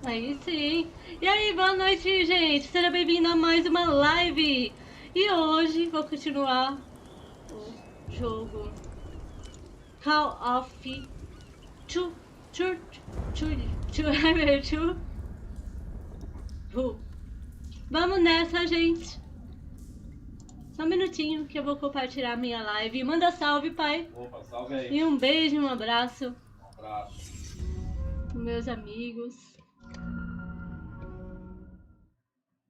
Aí sim. E aí, boa noite, gente. Seja bem-vindo a mais uma live. E hoje vou continuar o jogo Call of Vamos nessa, gente. Só um minutinho que eu vou compartilhar minha live. Manda salve, pai. Opa, salve aí. E um beijo, um abraço. Um abraço. Meus amigos.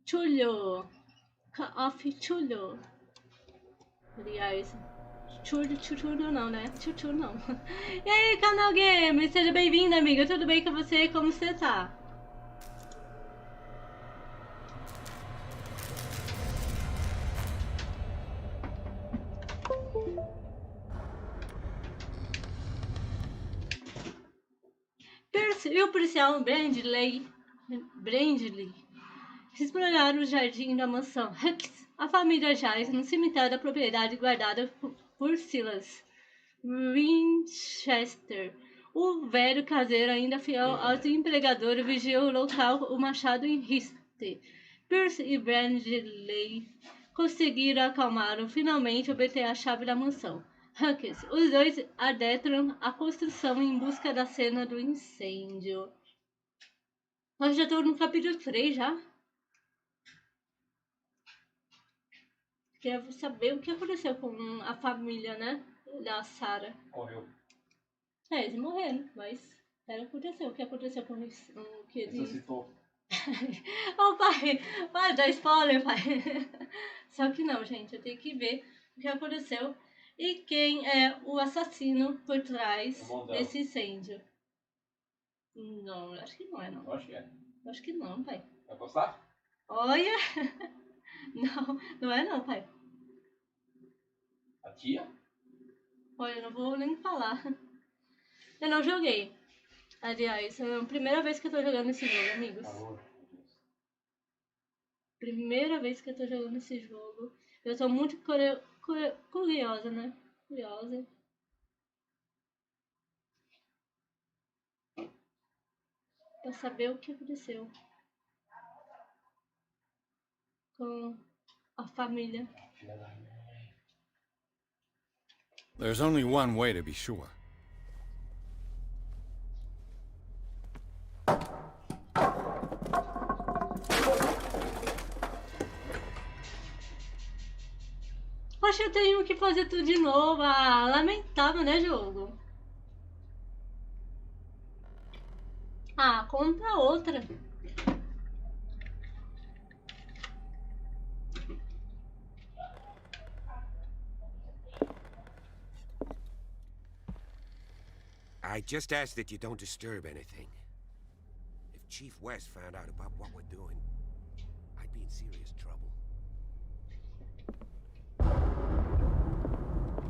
Chulho. Call of Chulho. Aliás, chulho não, né? Chuchu não. E aí, canal Game, seja bem-vindo, amiga. Tudo bem com você? Como você tá? E o policial Brandley exploraram o jardim da mansão Hux. A família jaz no cemitério da propriedade guardada por Silas Winchester. O velho caseiro, ainda fiel aos empregadores, vigiou o local, o machado em riste. Pierce e Brandley conseguiram acalmá-lo, finalmente obter a chave da mansão Hux. Os dois adentram a construção em busca da cena do incêndio. Nós já estamos no capítulo 3 já. Quero saber o que aconteceu com a família, né? Da Sarah. Morreu. Eles morreram, mas o que aconteceu com eles? O que eles... Ressuscitou. Oh, pai! Vai dar spoiler, pai! Só que não, gente, eu tenho que ver o que aconteceu e quem é o assassino por trás desse incêndio. Não, acho que não é, não. Eu acho que é. Acho que não, pai. Vai gostar? Olha! Não, não é não, pai. A tia? Olha, eu não vou nem falar. Eu não joguei. Aliás, é a primeira vez que eu tô jogando esse jogo, amigos. Primeira vez que eu tô jogando esse jogo. Eu tô muito curiosa, né? Curiosa. Pra saber o que aconteceu com a família. There's only one way to be sure. Acho que eu tenho que fazer tudo de novo. Ah, lamentável, né, jogo? Ah, compra outra. I just ask that you don't disturb anything. If Chief West found out about what we're doing, I'd be in serious trouble.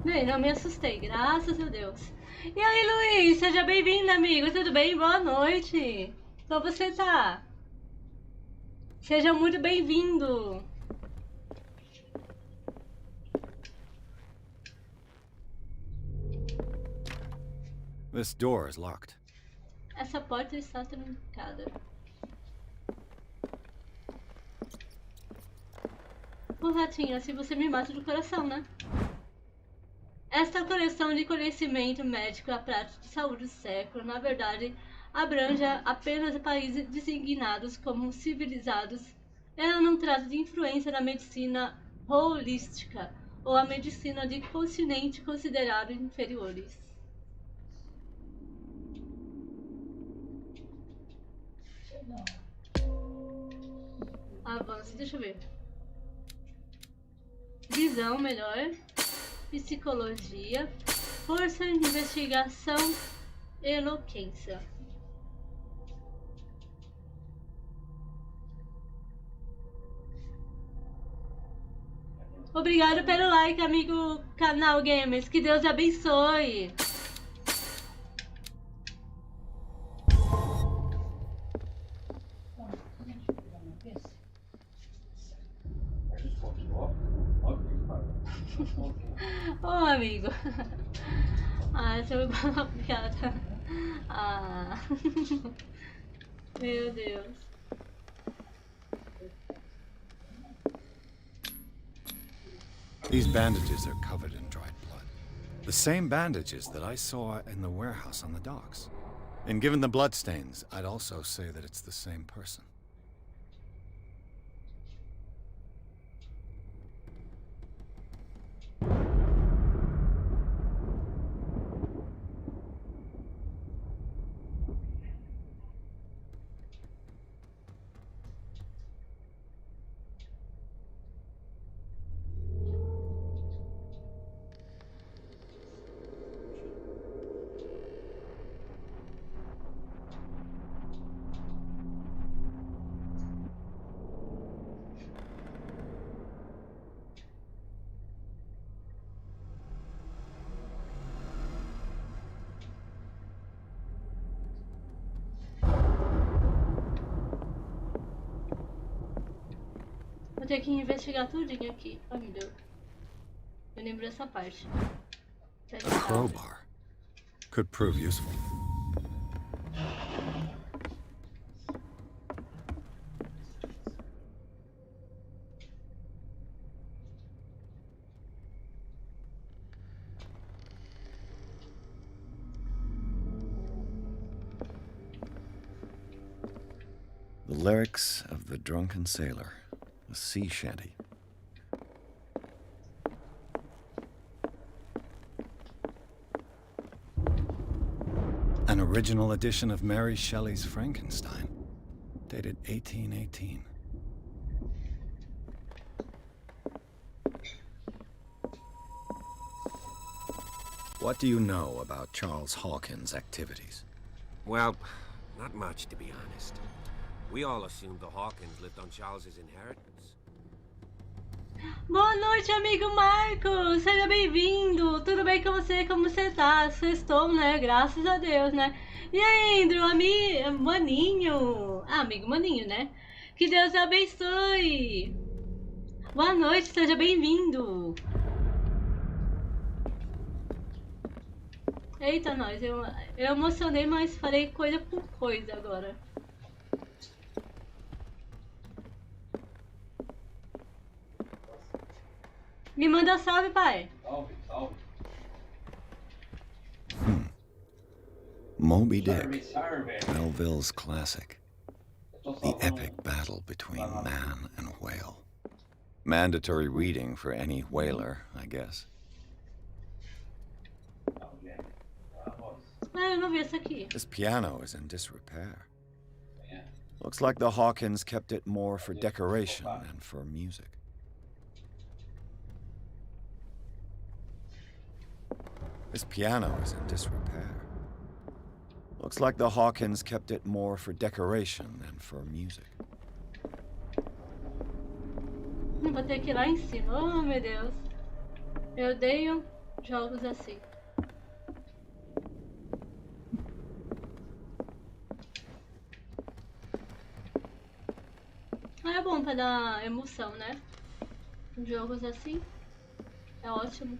Bem, não me assustei, graças a Deus. E aí, Luiz, seja bem-vindo, amigo. Tudo bem? Boa noite. Como você tá? Seja muito bem-vindo. This door is locked. Essa porta está trancada. Ô, ratinho, assim você me mata do coração, né? Esta coleção de conhecimento médico à prática de saúde do século, na verdade, abrange apenas países designados como civilizados. Ela não trata de influência da medicina holística ou a medicina de continente considerados inferiores. Avanço, deixa eu ver. Visão melhor. Psicologia. Força, investigação. Eloquência. Obrigado pelo like, amigo canal Gamers. Que Deus abençoe. Ô, amigo. Ah, essa é uma piada. Ah. Meu Deus. These bandages are covered in dried blood. The same bandages that I saw in the warehouse on the docks. And given the bloodstains, I'd also say that it's the same person. Vou ter que investigar tudinho aqui. Ai, meu Deus. Eu lembro dessa parte. A crowbar could prove useful. The lyrics of the drunken sailor, a sea shanty. An original edition of Mary Shelley's Frankenstein, dated 1818. What do you know about Charles Hawkins' activities? Well, not much, to be honest. We all assumed the Hawkins lived on Charles's inheritance. Boa noite, amigo Marcos! Seja bem-vindo! Tudo bem com você? Como você tá? Sextou, né? Graças a Deus, né? E aí, Andrew, maninho? Ah, amigo maninho, né? Que Deus te abençoe! Boa noite, seja bem-vindo! Eita, nós, eu emocionei, mas falei coisa por coisa agora. Me manda salve, pai. Salve, salve. Moby Dick, Salve. Melville's classic. The epic battle between man and whale. Mandatory reading for any whaler, I guess. Ah, eu não vi essa aqui. This piano is in disrepair. Looks like the Hawkins kept it more for decoration than for music. This piano is in disrepair. Looks like the Hawkins kept it more for decoration than for music. Vou ter que ir lá em cima. Oh, meu Deus. Eu odeio jogos assim. Ah, é bom pra dar emoção, né? Jogos assim. É ótimo.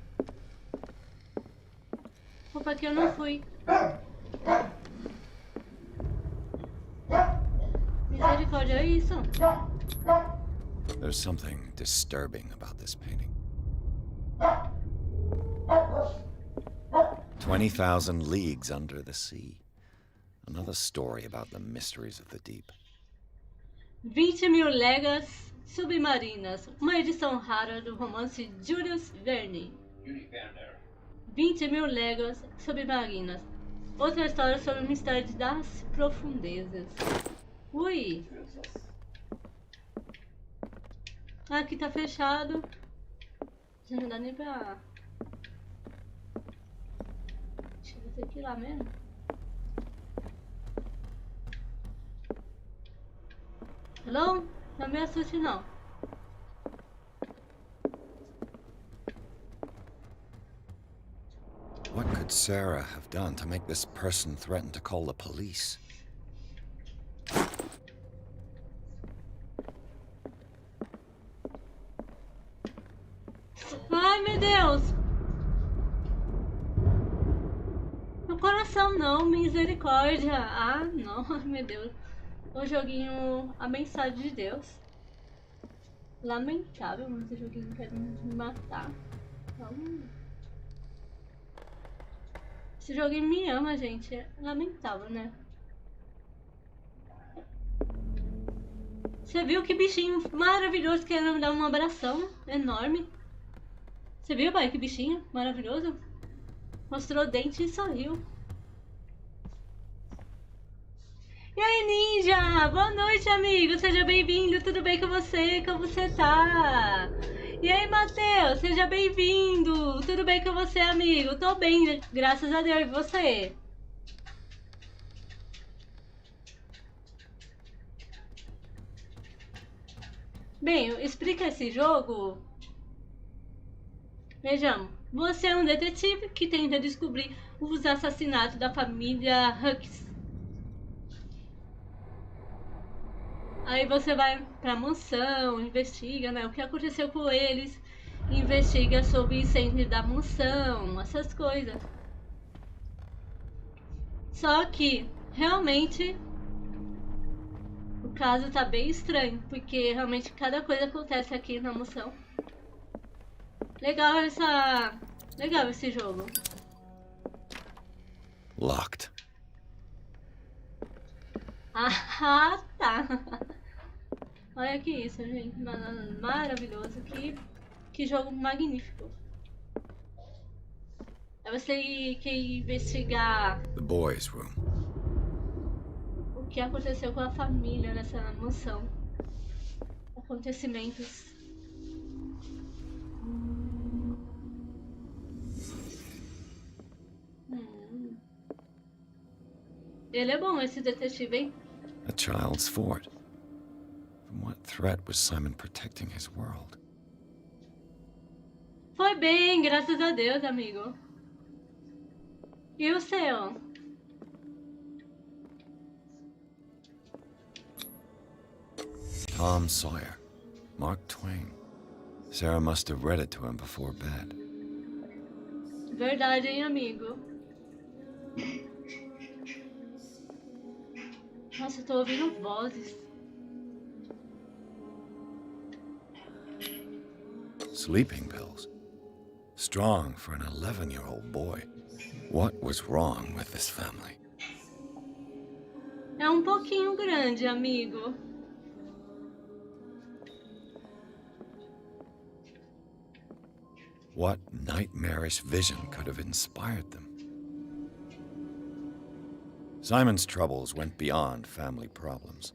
Opa, aqui eu não fui. Misericórdia, é isso? There's something disturbing about this painting. 20,000 leagues under the sea. Another story about the mysteries of the deep. 20.000 léguas submarinas. Uma edição rara do romance Julius Verne. 20.000 léguas submarinas. Outra história sobre o mistério das profundezas. Ui! Aqui tá fechado. Já não dá nem pra... Acho que vou ter que ir lá mesmo. Hello? Não me assuste não. What could Sarah have done to make this person threaten to call the police? Ai, meu Deus! Meu coração não, misericórdia! Ah, não, meu Deus. O joguinho abençoado de Deus. Lamentável, mas esse joguinho quer me matar. Então, esse joguinho me ama, gente. É lamentável, né? Você viu que bichinho maravilhoso querendo me dar um abração enorme? Você viu, pai? Que bichinho maravilhoso? Mostrou o dente e sorriu. E aí, Ninja? Boa noite, amigo. Seja bem-vindo. Tudo bem com você? Como você tá? E aí, Matheus? Seja bem-vindo. Tudo bem com você, amigo? Tô bem, graças a Deus. E você? Bem, explica esse jogo. Vejamos. Você é um detetive que tenta descobrir os assassinatos da família Hux. Aí você vai pra mansão, investiga, né, o que aconteceu com eles, investiga sobre o incêndio da mansão, essas coisas. Só que, realmente, o caso tá bem estranho, porque realmente cada coisa acontece aqui na mansão. Legal esse jogo. Locked. Ah, tá. Olha que isso, gente. Maravilhoso. Que jogo magnífico. É você que investigar The boys' room. o que aconteceu com a família nessa mansão. Acontecimentos. Ele é bom, esse detetive, hein? A child's fort. From what threat was Simon protecting his world? Foi bem, graças a Deus, amigo. E o seu? Tom Sawyer. Mark Twain. Sarah must have read it to him before bed. Verdade, hein, amigo? Nossa, eu tô ouvindo vozes. Sleeping pills. Strong for an 11-year-old boy. What was wrong with this family? É um pouquinho grande, amigo. What nightmarish vision could have inspired them? Simon's troubles went beyond family problems.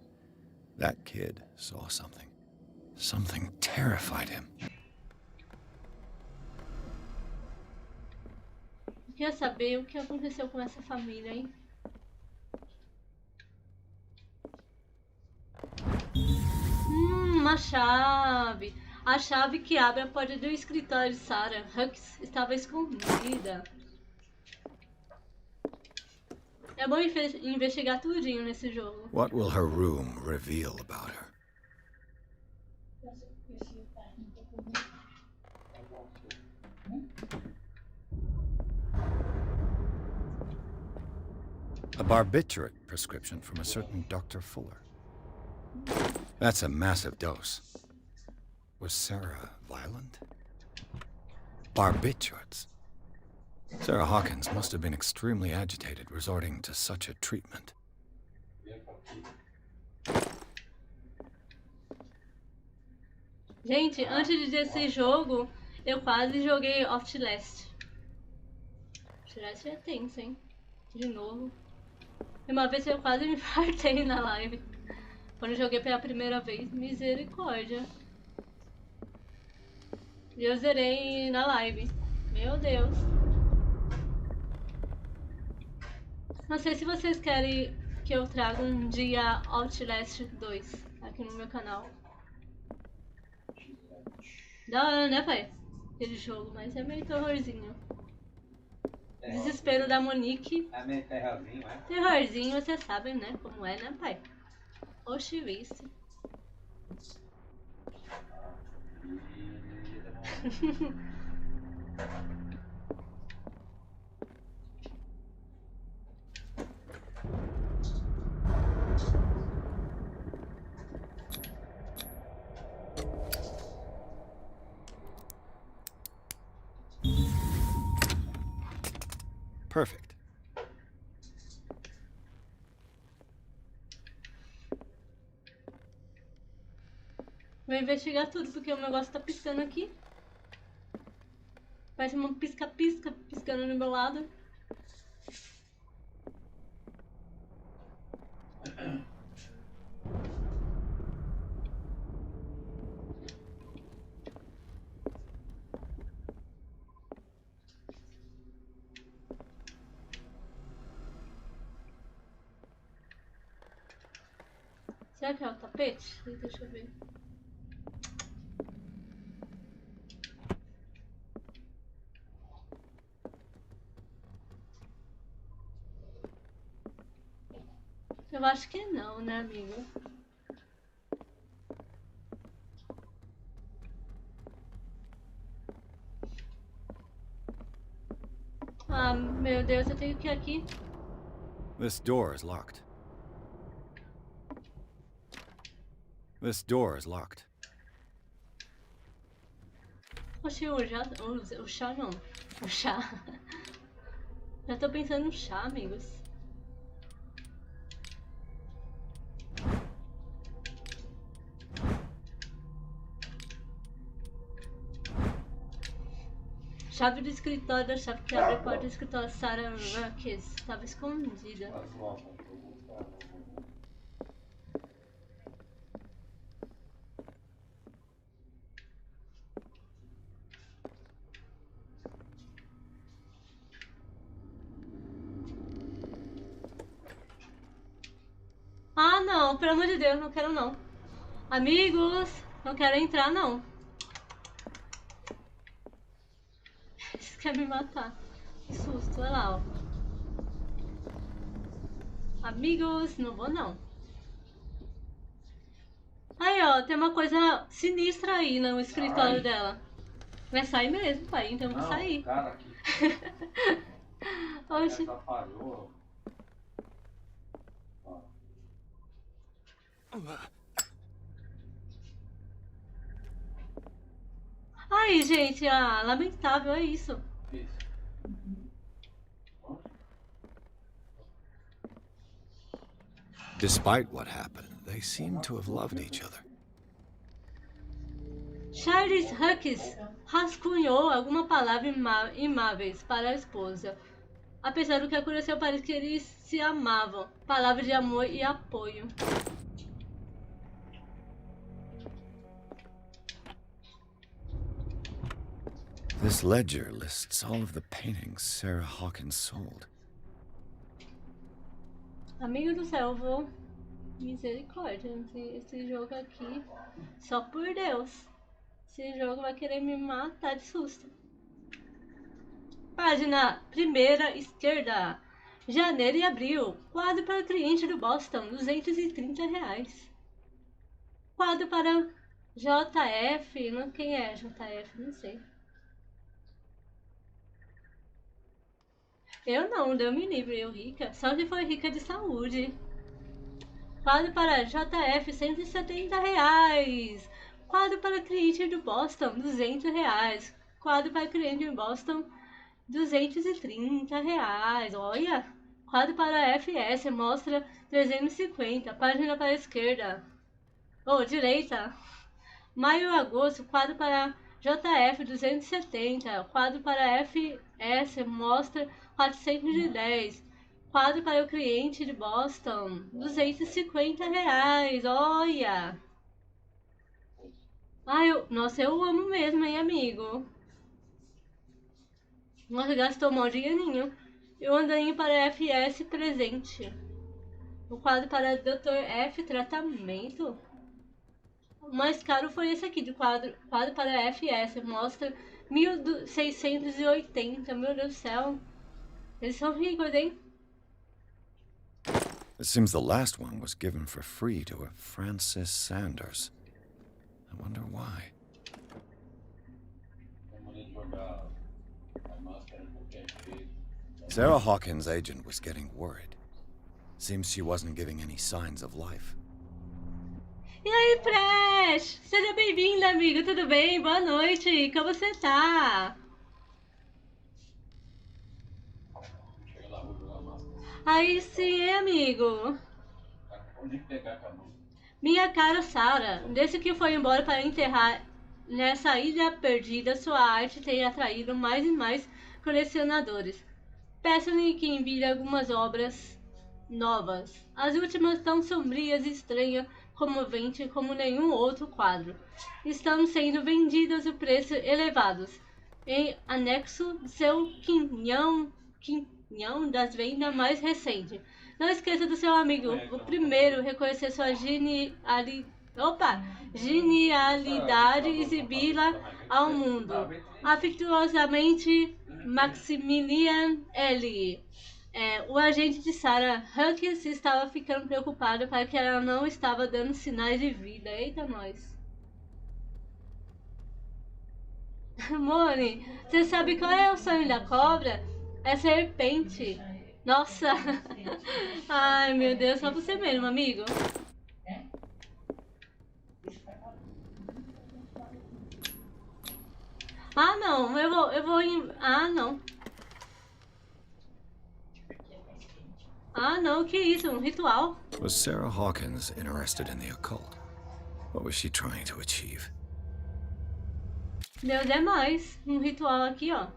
That kid saw something. Something terrified him. Quer saber o que aconteceu com essa família, hein? Uma chave. A chave que abre a porta do escritório de Sarah Hux estava escondida. É bom investigar tudinho nesse jogo. What will her room reveal about her? A barbiturate prescription from a certain Dr. Fuller. That's a massive dose. Was Sarah violent? Barbiturates. Sarah Hawkins must have been extremely agitated resorting to such a treatment. Gente, antes desse jogo, eu quase joguei Outlast. Outlast é tenso, hein? De novo. E uma vez eu quase me fartei na live. Quando eu joguei pela primeira vez. Misericórdia. E eu zerei na live. Meu Deus. Não sei se vocês querem que eu traga um dia Outlast 2 aqui no meu canal. Da hora, né, pai? Aquele jogo, mas é meio terrorzinho. Desespero da Monique. É meio terrorzinho, é? Terrorzinho, vocês sabem, né? Como é, né, pai? Oxi, vice. Perfect. Vou investigar tudo, porque o negócio tá piscando aqui. Parece um pisca-pisca piscando no meu lado. Será que é o tapete? Deixa eu ver. Eu acho que não, né, amigo? Ah, meu Deus, eu tenho que ir aqui. This door is locked. This door is locked. Oxi, o chá não. O chá. Já tô pensando no chá, amigos. Chave do escritório, a chave que abre a porta do escritório Sarah Marques estava escondida. Ah, não, pelo amor de Deus, não quero não. Amigos, não quero entrar não. Eles querem me matar. Que susto, olha lá, ó. Amigos, não vou não. Aí, ó, tem uma coisa sinistra aí no escritório dela. Vai sair mesmo, pai, então eu vou sair. Cara aqui. Oxi. Atrapalhou. Aí, gente, lamentável, é isso. Isso. Despite what happened, they seem to have loved each other. Charles Huckes rascunhou alguma palavra imáveis para a esposa. Apesar do que aconteceu, parece que eles se amavam. Palavras de amor e apoio. This ledger lists all of the paintings Sarah Hawkins sold. Amigo do céu, eu vou... Misericórdia, esse jogo aqui... Só por Deus. Esse jogo vai querer me matar de susto. Página primeira esquerda. Janeiro e abril. Quadro para cliente do Boston, R$230. Quadro para JF. Não, quem é JF? Não sei. Eu não, Deus me livre, eu rica. Só se for rica de saúde. Quadro para JF, R$170. Quadro para cliente do Boston, R$200. Quadro para cliente do Boston, R$230. Olha! Quadro para FS, mostra 350. Página para a esquerda. Ou direita. Maio e agosto, quadro para JF 270, quadro para FS mostra 410, quadro para o cliente de Boston R$250, olha! Ai, nossa, eu amo mesmo, hein, amigo? Nossa, gastou um dinheirinho. E o andarinho para FS presente. O quadro para Dr. F tratamento. O mais caro foi esse aqui, de quadro para FS, mostra 1.680, meu Deus do céu. Eles são ricos, hein? It seems the last one was given for free to a Francis Sanders. I wonder why. Sarah Hawkins' agent was getting worried. Seems she wasn't giving any signs of life. E aí, Fresh? Seja bem-vinda, amigo. Tudo bem? Boa noite. Como você tá? Aí sim, hein, amigo. Onde pegar com a mão? Minha cara Sarah, desde que foi embora para enterrar nessa ilha perdida, sua arte tem atraído mais e mais colecionadores. Peço-lhe que envie algumas obras novas. As últimas tão sombrias e estranhas, comoventes como nenhum outro quadro. Estão sendo vendidas a preços elevados. Em anexo, seu quinhão das vendas mais recente. Não esqueça do seu amigo, o primeiro, reconhecer sua genialidade e exibi-la ao mundo. Afetuosamente, Maximilian L. O agente de Sarah Huckins estava ficando preocupado para que ela não estava dando sinais de vida. Eita, nós. Mone, você sabe qual é o sonho da cobra? É serpente. Nossa. Ai, meu Deus, só você mesmo, amigo. Ah, não, eu vou em... Ah, não. Ah, não, que isso, um ritual. Was Sarah Hawkins interested in the occult? What was she trying to achieve? Deus é mais. Um ritual aqui, ó.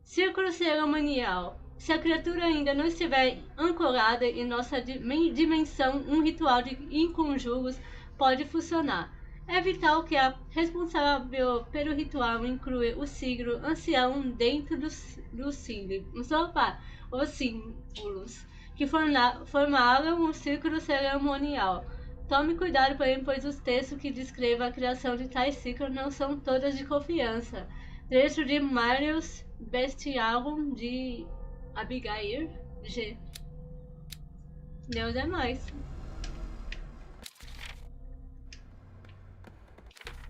Círculo cerimonial. Se a criatura ainda não estiver ancorada em nossa dimensão, um ritual de inconjuros pode funcionar. É vital que a responsável pelo ritual inclua o signo ancião dentro dos símbolos. Os símbolos que formaram o círculo cerimonial. Tome cuidado, porém, pois os textos que descrevam a criação de tais círculos não são todas de confiança. Trecho de Marius Bestiarum de Abigail G. Deus é mais.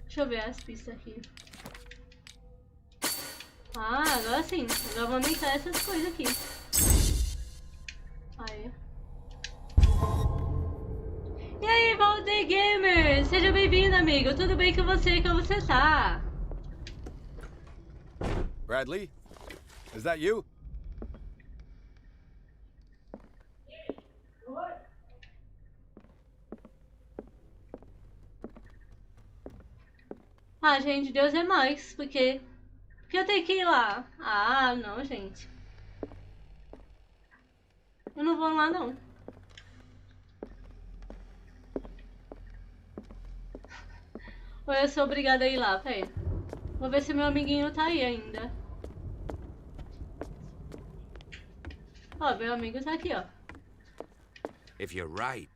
Deixa eu ver as pistas aqui. Ah, agora sim. Agora vou aumentar essas coisas aqui. Aí. E aí, Valde Gamer! Seja bem-vindo, amigo. Tudo bem com você? Como você tá? Bradley? Is that you? Ah, gente, Deus é mais. Porque eu tenho que ir lá. Ah, não, gente. Eu não vou lá, não. Ou eu sou obrigada a ir lá, peraí. Vou ver se meu amiguinho tá aí ainda. Ó, meu amigo tá aqui, ó. If you're right,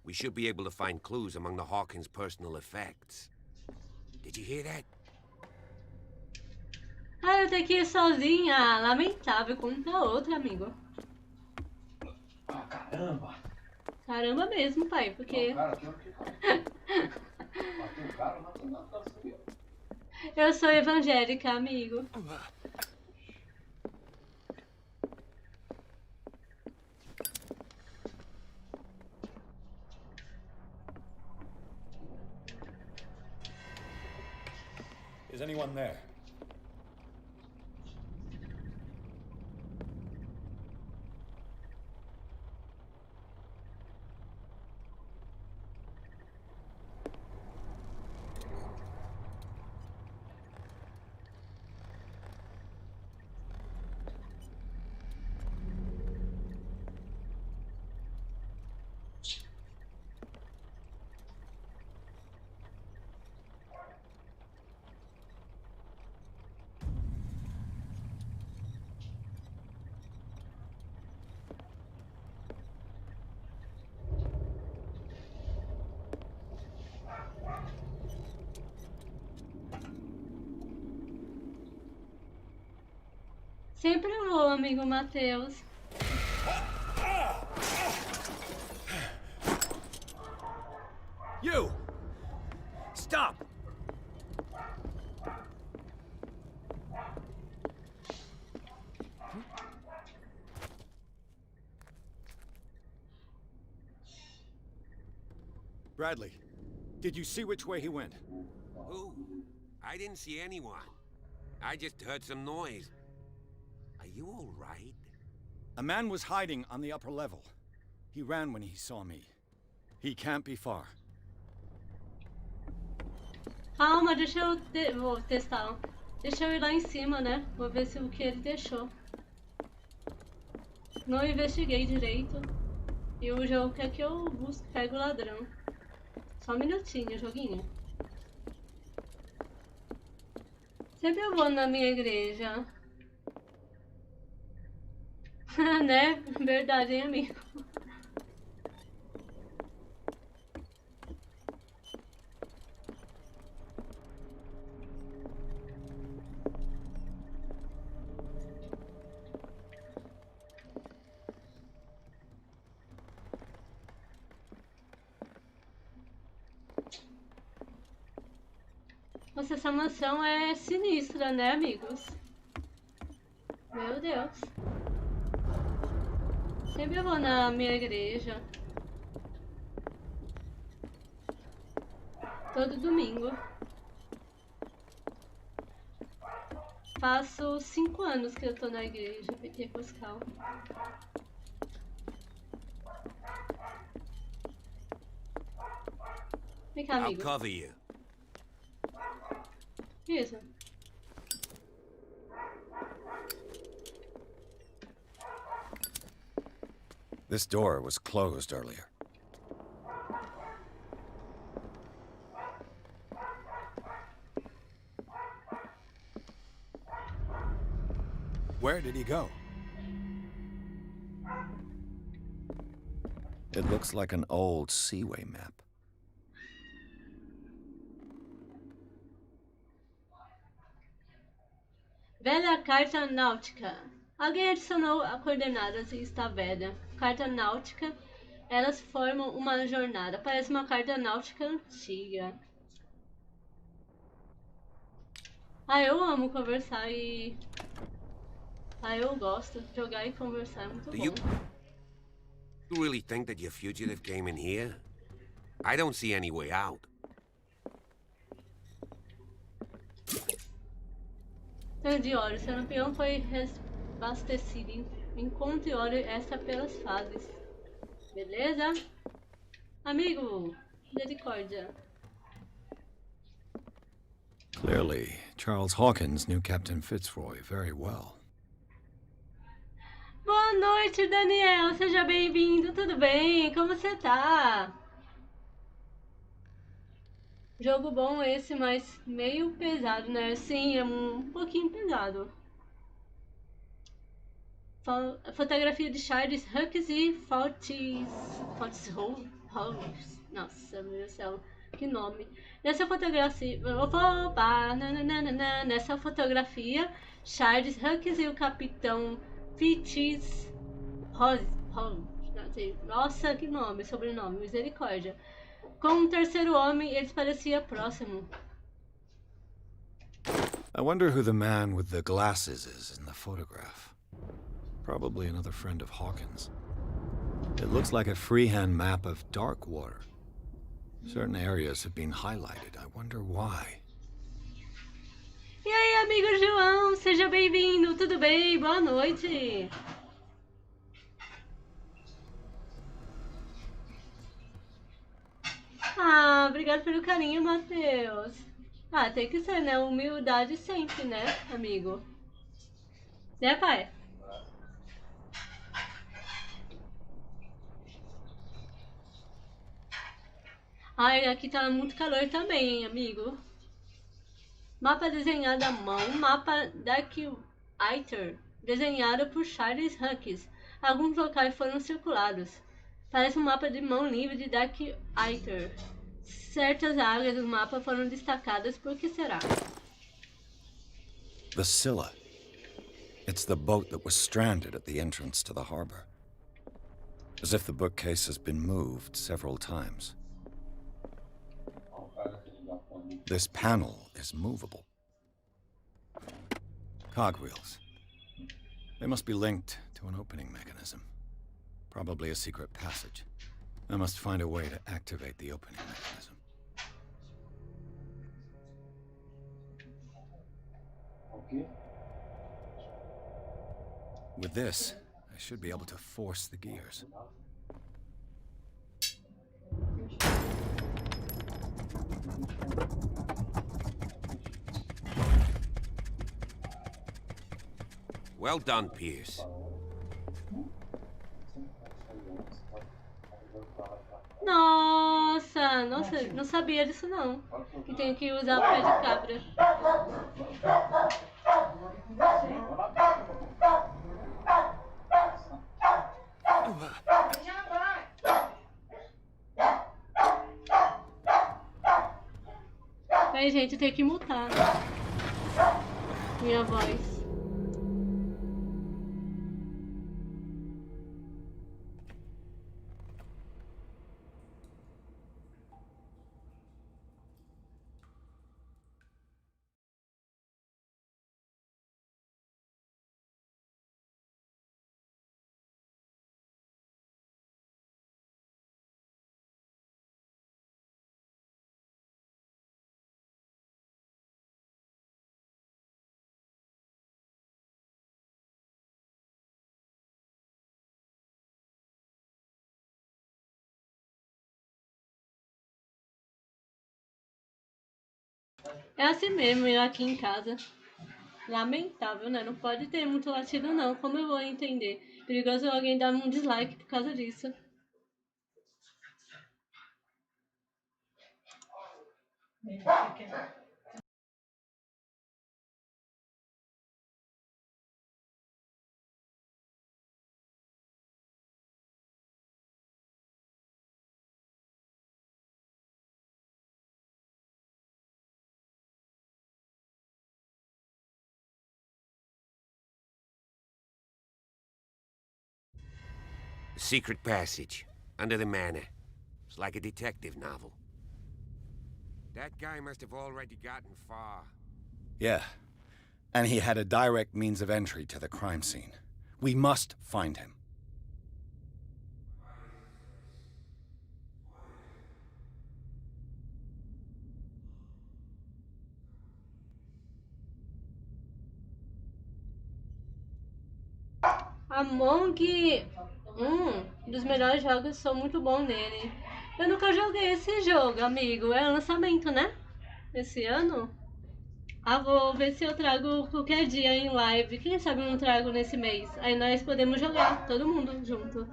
we should be able to find clues among the Hawkins' personal effects. Did you hear that? Ah, eu tenho que ir sozinha. Lamentável. Contra outro, amigo. Ah, caramba! Caramba mesmo, pai, porque... Não, cara, tem que bateu o cara, não subiu. Eu sou evangélica, amigo. Is anyone there? Sempre vou, amigo Matheus. You! Stop! Bradley, did you see which way he went? Who? I didn't see anyone. I just heard some noise. Are you all right? A man was hiding on the upper level. He ran when he saw me. He can't be far. Calma, deixa eu... Vou testar. Deixa eu ir lá em cima, né? Vou ver se o que ele deixou. Não investiguei direito. E o jogo quer que eu busque, pegue o ladrão. Só um minutinho, joguinho. Sempre eu vou na minha igreja. Né? Verdade, hein, amigo? Nossa, essa mansão é sinistra, né, amigos? Meu Deus. Sempre eu vou na minha igreja. Todo domingo. Faço 5 anos que eu tô na igreja pentecostal. Vem cá, I'll amigo. cover you. Isso. This door was closed earlier. Where did he go? It looks like an old seaway map. Velha carta náutica. Alguém adicionou a coordenadas e está velha. Carta náutica. Elas formam uma jornada. Parece uma carta náutica antiga. Ah, eu amo conversar e... Ah, eu gosto. Jogar e conversar é muito Do bom. you really think that your fugitive came in here? I don't see any way out. Tanque de óleo. Seu lampião foi reabastecido. Encontre óleo extra pelas fases. Beleza? Amigo, misericórdia. Clearly, Charles Hawkins knew Captain Fitzroy very well. Boa noite, Daniel. Seja bem-vindo. Tudo bem? Como você tá? Jogo bom esse, mas meio pesado, né? Sim, é um pouquinho pesado. Fotografia de Charles Hughes e Fortes Holmes. Nossa, meu Deus do céu, que nome. Nessa fotografia, nessa fotografia, Charles Hughes e o capitão Fitzroy. Nossa, que nome, sobrenome, misericórdia. Com um terceiro homem, eles pareciam próximos. I wonder who the man with the glasses is in the photograph. Probably another friend of Hawkins. It looks like a freehand map of dark water. Certain areas have been highlighted. I wonder why. E aí, amigo João, seja bem-vindo, tudo bem? Boa noite. Ah, obrigado pelo carinho, Matheus. Ah, tem que ser, né? Humildade sempre, né, amigo? Né, pai? Ai, aqui tá muito calor também, amigo. Mapa desenhado à mão, mapa Dark-Eater, desenhado por Charles Hughes. Alguns locais foram circulados. Parece um mapa de mão livre de Dark-Eater. Certas áreas do mapa foram destacadas, por que será? The Scylla. It's the boat that was stranded at the entrance to the harbor. As if the bookcase has been moved several times. This panel is movable. Cogwheels. They must be linked to an opening mechanism. Probably a secret passage. I must find a way to activate the opening mechanism. Okay. With this, I should be able to force the gears. Well done, Pierce. Nossa, nossa, não sabia disso não. Que tem que usar o pé de cabra. Aí, gente, tem que mutar minha voz. É assim mesmo, eu aqui em casa. Lamentável, né? Não pode ter muito latido não. Como eu vou entender? Perigoso alguém dar um dislike por causa disso. A secret passage, under the manor. It's like a detective novel. That guy must have already gotten far. Yeah, and he had a direct means of entry to the crime scene. We must find him. Among dos melhores jogos, sou muito bom nele. Eu nunca joguei esse jogo, amigo. É lançamento, né? Esse ano? Ah, vou ver se eu trago qualquer dia em live. Quem sabe eu não trago nesse mês. Aí nós podemos jogar, todo mundo junto.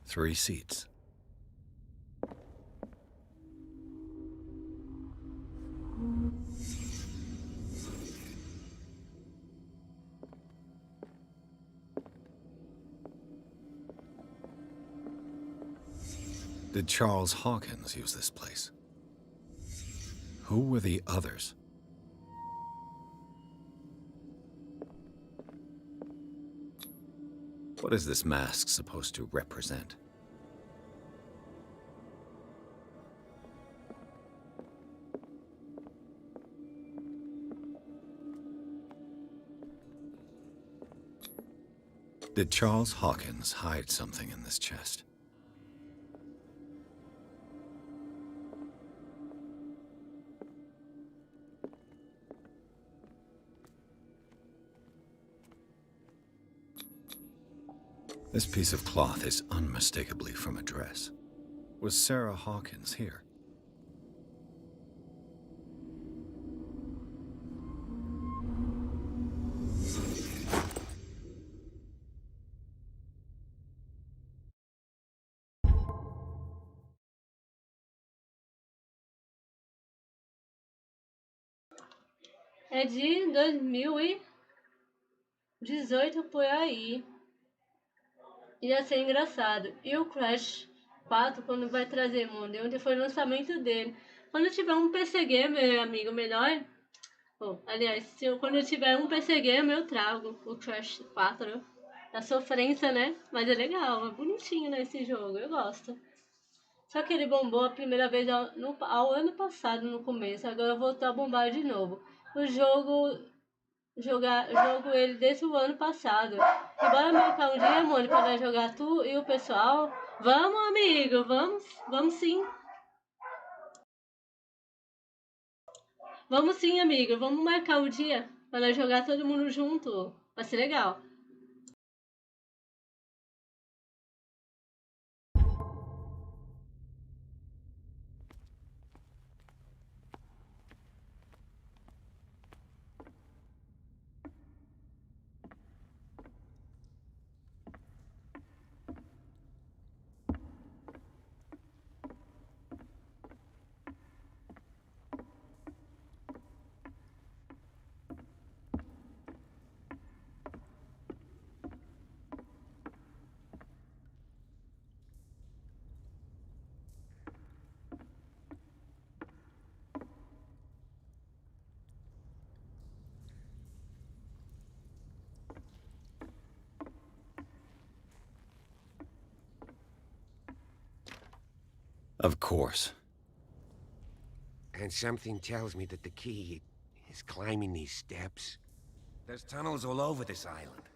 Three seats. Did Charles Hawkins use this place? Who were the others? What is this mask supposed to represent? Did Charles Hawkins hide something in this chest? This piece of cloth is unmistakably from a dress. Was Sarah Hawkins here? É de 2018 por aí. Ia ser engraçado. E o Crash 4, quando vai trazer mundo? Onde foi o lançamento dele? Quando tiver um PC Gamer, meu amigo, melhor. Aliás, quando eu tiver um PC Gamer, eu trago o Crash 4. A sofrência, né? Mas é legal, é bonitinho, né, esse jogo. Eu gosto. Só que ele bombou a primeira vez ao ano passado, no começo. Agora voltou a bombar de novo. O jogo Jogo ele desde o ano passado. E bora marcar um dia, Mônica, pra nós jogar tu e o pessoal. Vamos, amigo, vamos sim. Vamos sim, amigo, vamos marcar um dia pra nós jogar todo mundo junto. Vai ser legal. Of course. And something tells me that the key is climbing these steps. There's tunnels all over this island.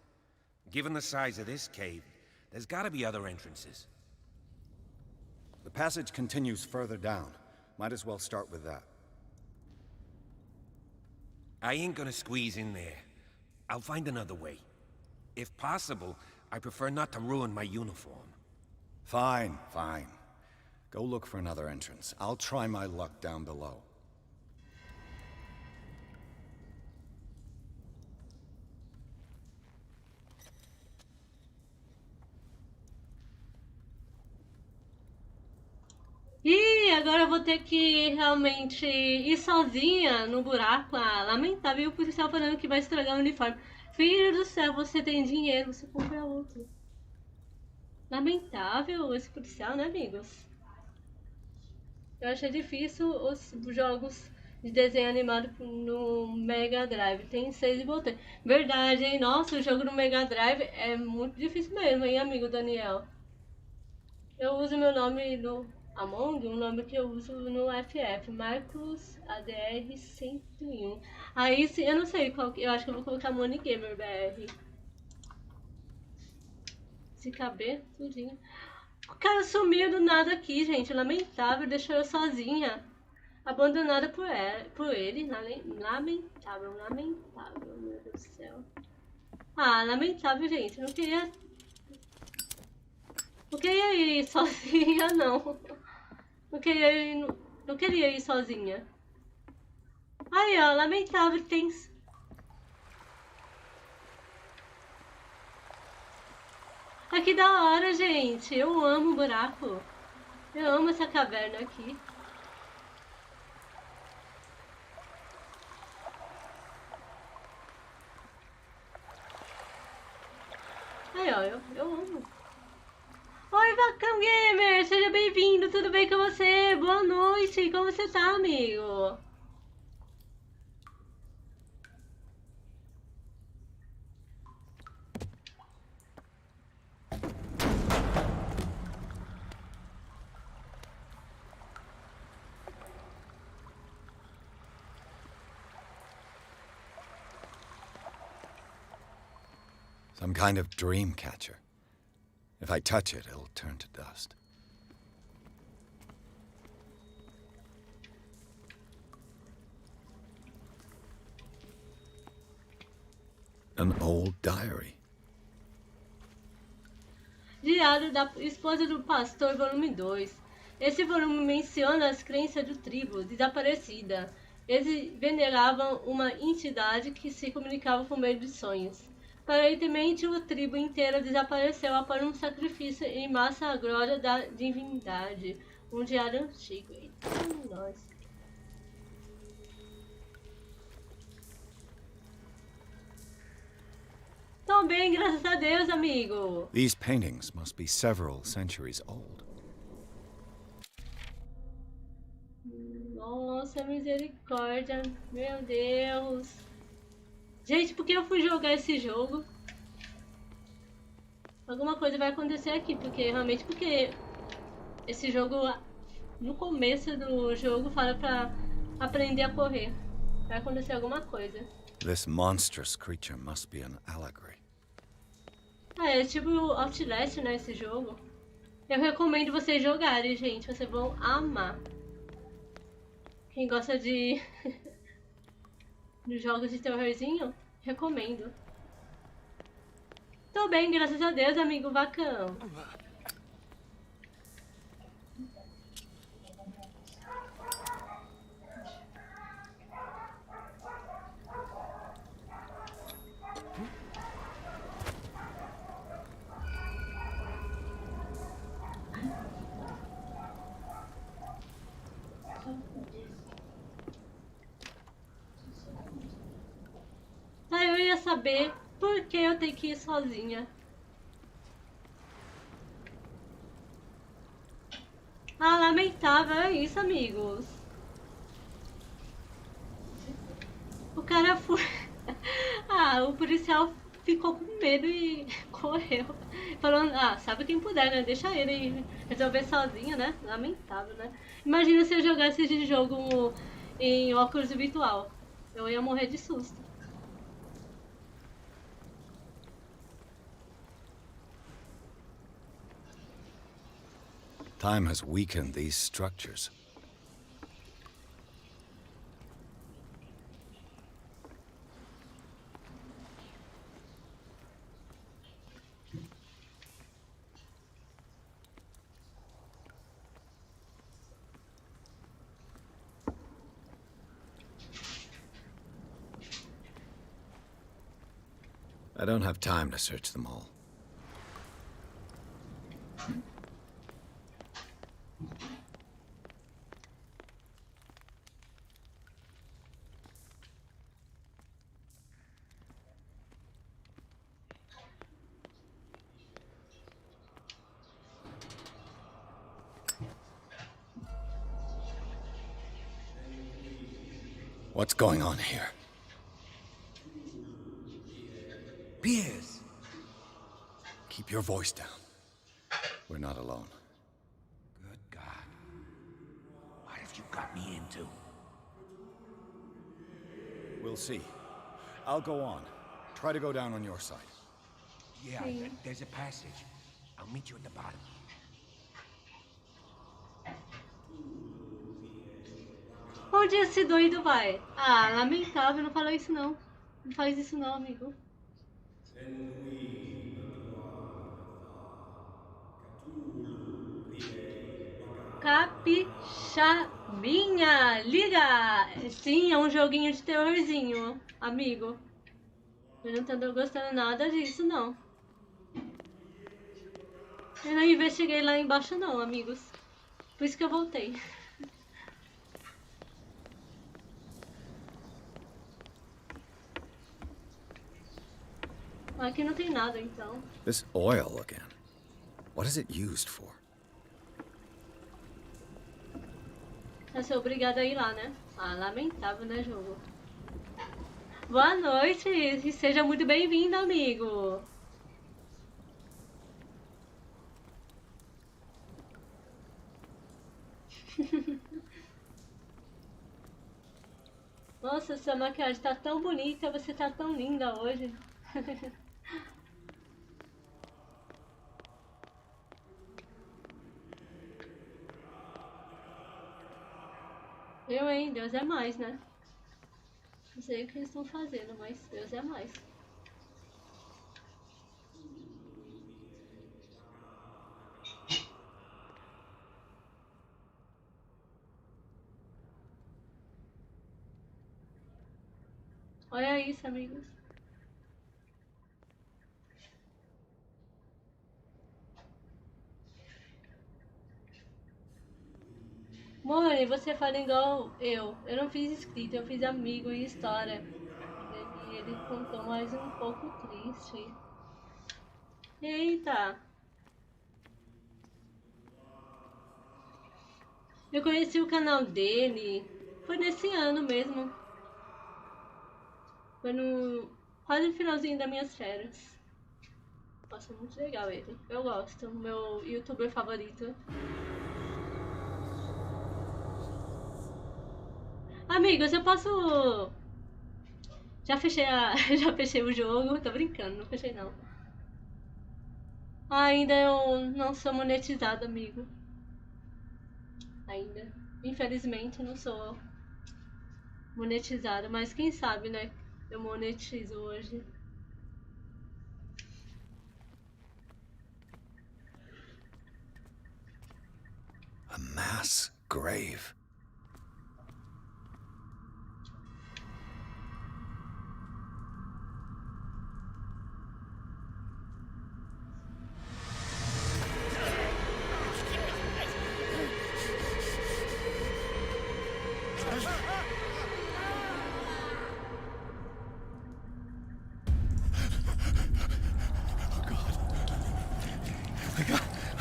Given the size of this cave, there's gotta be other entrances. The passage continues further down. Might as well start with that. I ain't gonna squeeze in there. I'll find another way. If possible, I prefer not to ruin my uniform. Fine, fine. Go look for another entrance. I'll try my luck down below. Ih, agora eu vou ter que realmente ir sozinha no buraco. Ah, lamentável. E o policial falando que vai estragar o uniforme. Filho do céu, você tem dinheiro, você compra outro. Lamentável esse policial, né, amigos? Eu achei difícil os jogos de desenho animado no Mega Drive. Tem 6 e botões. Verdade, hein? Nossa, o jogo no Mega Drive é muito difícil mesmo, hein, amigo Daniel? Eu uso meu nome no Among, um nome que eu uso no FF, Marcos ADR 101. Aí sim, eu não sei qual que. Eu acho que eu vou colocar Money Gamer BR. Se caber, tudinho. O cara sumiu do nada aqui, gente. Lamentável, deixou eu sozinha. Abandonada por ele. Lamentável, lamentável, meu Deus do céu. Ah, lamentável, gente. Eu não queria ir sozinha, não. Não queria ir sozinha. Aí, ó, lamentável, tem... Ah, que da hora, gente. Eu amo o buraco. Eu amo essa caverna aqui. Aí, ó, eu amo. Oi, Vacão Gamer! Seja bem-vindo, tudo bem com você? Boa noite, como você tá, amigo? Some kind of dream catcher. If I touch it, it'll turn to dust. An old diary. Diário da Esposa do Pastor, volume 2. Esse volume menciona as crenças do tribo desaparecida. Eles veneravam uma entidade que se comunicava por meio de sonhos. Aparentemente, a tribo inteira desapareceu após um sacrifício em massa à glória da divindade. Um diário antigo. Eita, nós. Tô bem, graças a Deus, amigo. These paintings must be several centuries old. Nossa, misericórdia. Meu Deus. Gente, por que eu fui jogar esse jogo? Alguma coisa vai acontecer aqui, porque esse jogo, no começo do jogo, fala pra aprender a correr. Vai acontecer alguma coisa. This monstrous creature must be an allegory. É tipo Outlast, né, esse jogo. Eu recomendo vocês jogarem, gente. Vocês vão amar. Quem gosta de jogos de terrorzinho, recomendo. Tô bem, graças a Deus, amigo Vacão. Ah, eu ia saber por que eu tenho que ir sozinha. Ah, lamentável, é isso, amigos. O cara foi... Ah, o policial ficou com medo e correu. Falando, ah, sabe quem puder, né? Deixa ele resolver sozinho, né? Lamentável, né? Imagina se eu jogasse esse jogo em óculos virtual. Eu ia morrer de susto. Time has weakened these structures. I don't have time to search them all. What's going on here? Piers! Keep your voice down. We're not alone. Good God. What have you got me into? We'll see. I'll go on. Try to go down on your side. Yeah, there's a passage. I'll meet you at the bottom. Onde esse doido vai? Ah, lamentável, não fala isso não. Não faz isso não, amigo. Capixabinha, liga! Sim, é um joguinho de terrorzinho, amigo. Eu não tô gostando nada disso, não. Eu não investiguei lá embaixo não, amigos. Por isso que eu voltei. Aqui não tem nada, então. This oil again. What is it used for? Eu sou obrigada a ir lá, né? Ah, lamentável, né, jogo? Boa noite e seja muito bem-vindo, amigo. Nossa, sua maquiagem tá tão bonita, você tá tão linda hoje. Eu, hein? Deus é mais, né? Não sei o que eles estão fazendo, mas Deus é mais. Olha isso, amigos. Mori, você fala igual eu. Eu não fiz escrita, eu fiz amigo e história. E ele contou mais um pouco triste. Eita! Eu conheci o canal dele. Foi nesse ano mesmo. Foi no quase no finalzinho das minhas férias. Nossa, muito legal ele. Eu gosto. Meu youtuber favorito. Amigos, eu posso Já fechei já fechei o jogo, tô brincando, não fechei não. Ainda eu não sou monetizado, amigo. Ainda. Infelizmente não sou monetizada, mas quem sabe, né? Eu monetizo hoje. A mass grave.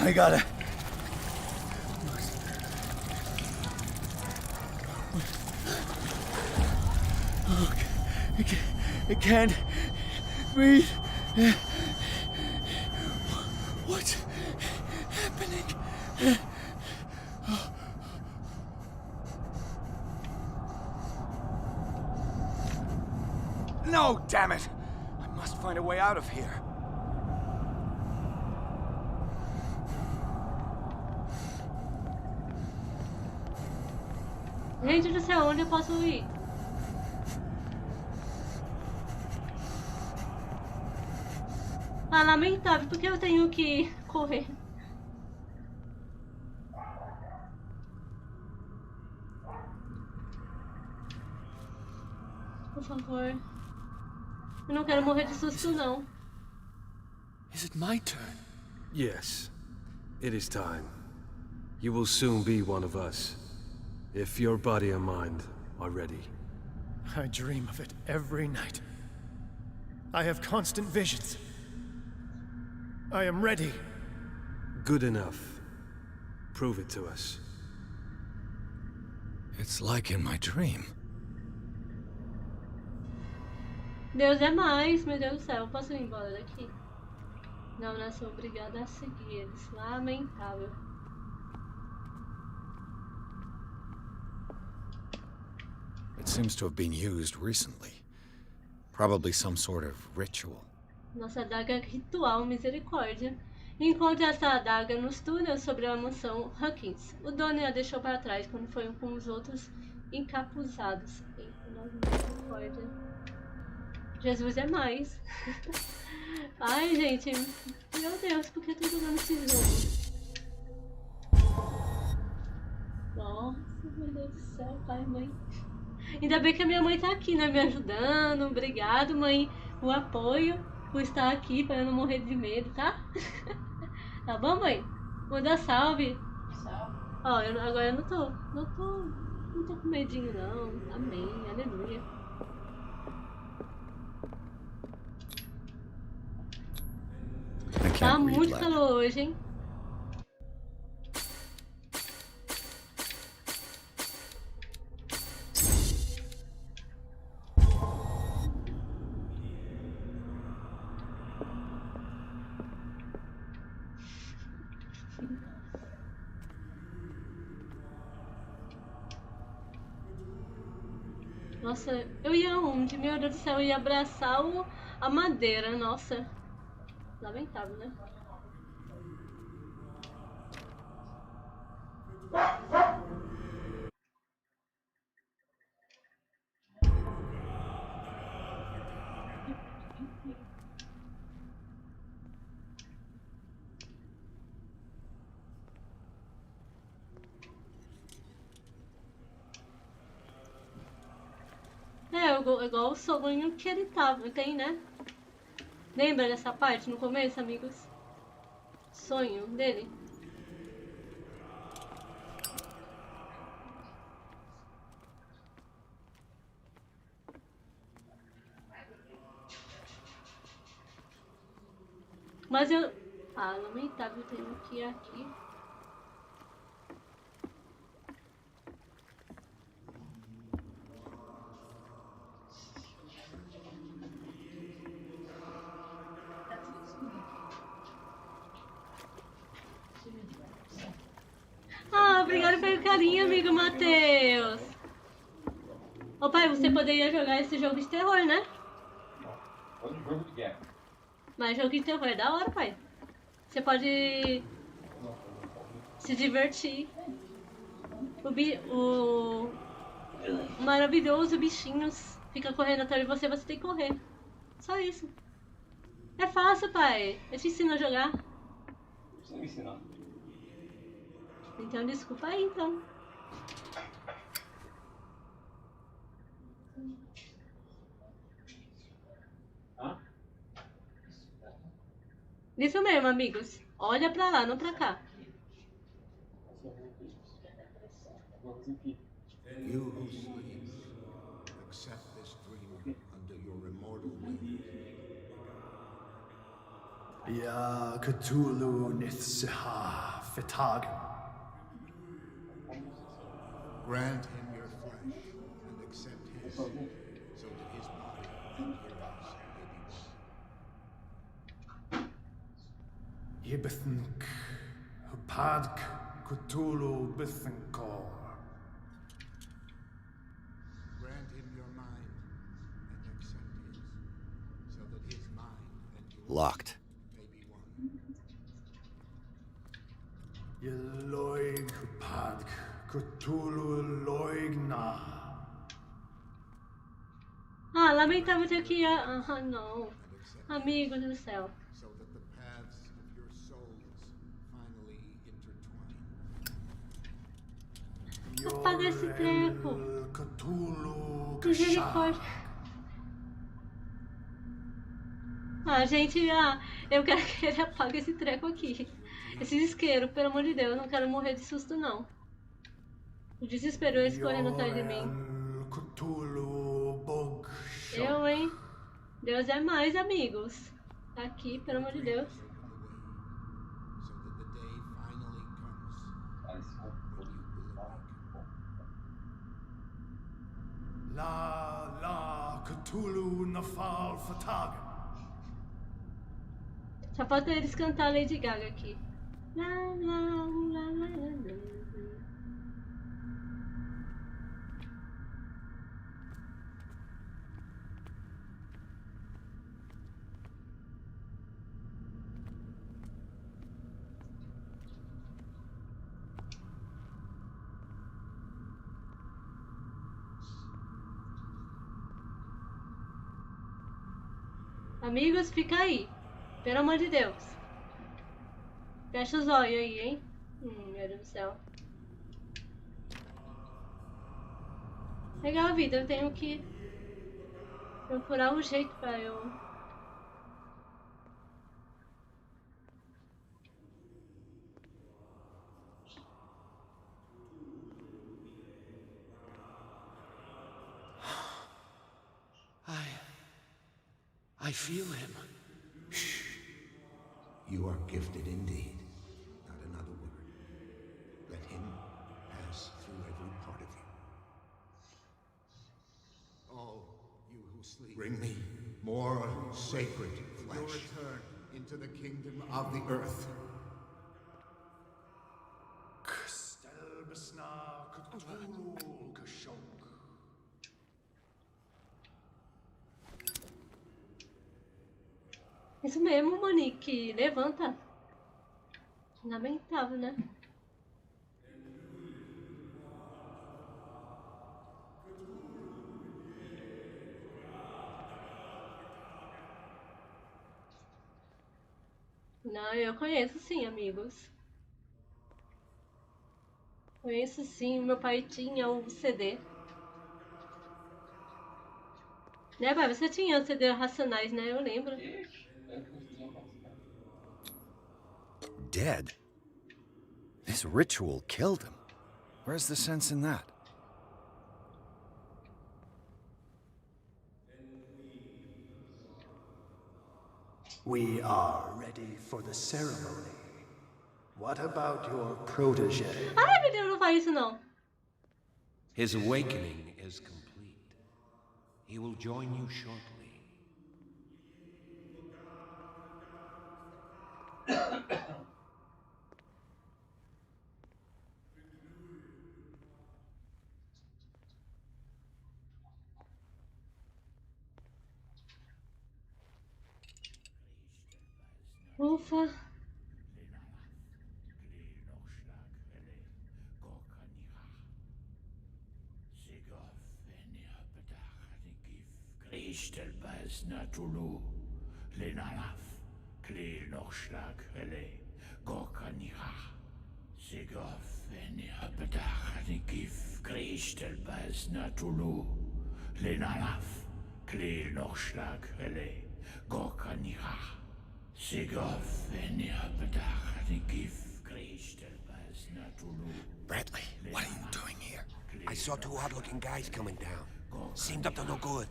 I got it. Oh, I can't breathe. What's happening? No, damn it! I must find a way out of here. Gente do céu, onde eu posso ir? Ah, lamentável, porque eu tenho que correr. Por favor. Eu não quero morrer de susto, não. Is it my turn? Yes, it is time. You will soon be one of us, if your body and mind are ready. I dream of it every night. I have constant visions. I am ready. Good enough. Prove it to us. It's like in my dream. Deus é mais, meu Deus do céu. Eu posso ir embora daqui? Não, não sou obrigada a seguir eles. Lamentável. It seems to have been used recently. Probably some sort of ritual. Nossa adaga ritual, misericórdia. Encontre essa adaga nos túneis sobre a mansão Hawkins. O dono a deixou para trás quando foi com os outros encapuzados. Eita, nossa, misericórdia. Jesus é mais. Ai, gente. Meu Deus, por que eu tô jogando esse jogo? Nossa, meu Deus do céu, pai, mãe. Ainda bem que a minha mãe tá aqui, né, me ajudando. Obrigado, mãe, o apoio, por estar aqui para eu não morrer de medo, tá? Tá bom, mãe? Manda salve. Salve. Ó, agora eu não tô com medinho, não. Amém, aleluia. I Tá can't read muito Latin. calor hoje, hein? Nossa, eu ia onde? Meu Deus do céu, eu ia abraçar a madeira, nossa. Lamentável, né? É, igual o sonho que ele tem, né? Lembra dessa parte no começo, amigos? Sonho dele. Mas eu... Ah, lamentável, eu tenho que ir aqui. Ah, obrigado pelo carinho, amigo Matheus. Ô pai, você poderia jogar esse jogo de terror, né? que é? Mas jogo de terror é da hora, pai. Você pode se divertir. O maravilhoso bichinhos fica correndo atrás de você, você tem que correr. Só isso. É fácil, pai. Eu te ensino a jogar. Você me ensinar. Então desculpa aí, então. Hã? Isso mesmo, amigos. Olha pra lá, não pra cá. You who sleep, accept this dream under your immortal wings. Ya cthulhu-O fetagen. Grant him your flesh and accept his, so that his body and yours may be one. Yibithink hupadk cthulhu-bithinkor. Grant him your mind and accept his, so that his mind and yours Locked. may be one. Yeloig hupadk cthulhu-loigna. Ah, lamentável ter que... Ah, não. Amigos do céu. So that the paths of your souls finally intertwine. Apaga esse treco. Cthulhu Misericórdia. Ah, gente, eu quero que ele apague esse treco aqui. Esse isqueiro, pelo amor de Deus, eu não quero morrer de susto, não. O desespero esse correndo atrás de mim. Eu, hein? Deus é mais, amigos. Tá aqui, pelo amor de Deus. So that the day finally comes Aí se when you will awaken. La Cthulhu Nafal Fatagan. Só falta eles cantar Lady Gaga aqui. Lá, lá, lá, lá, lá, lá. Amigos, fica aí. Pelo amor de Deus. Fecha os olhos aí, hein? Meu Deus do céu. Legal a vida, eu tenho que procurar um jeito pra eu... I feel him. Shh. You are gifted indeed. Not another word. Let him pass through every part of you. All you who sleep, bring me more sacred flesh. Your return into the kingdom of the earth. Stelbesna Cthulhu Kashok. Isso mesmo, Monique. Levanta. Lamentável, né? Não, eu conheço sim, amigos. Conheço sim, meu pai tinha o CD. Né, pai? Você tinha o CD Racionais, né? Eu lembro. Dead? This ritual killed him. Where's the sense in that? We are ready for the ceremony. What about your protege? Ai, meu Deus, não faz isso não. His awakening is complete. He will join you shortly. Ufa. Kristelbas natulu, lenalaf, klil nochschlag, hele, gorkanira. Sigof, enia bedach, den gif, Kristelbas natulu, lenalaf, klil nochschlag, hele, gorkanira. Sigof, enia bedach, den gif, Kristelbas natulu. Bradley, what are you doing here? I saw two odd-looking guys coming down. Seemed up to no good.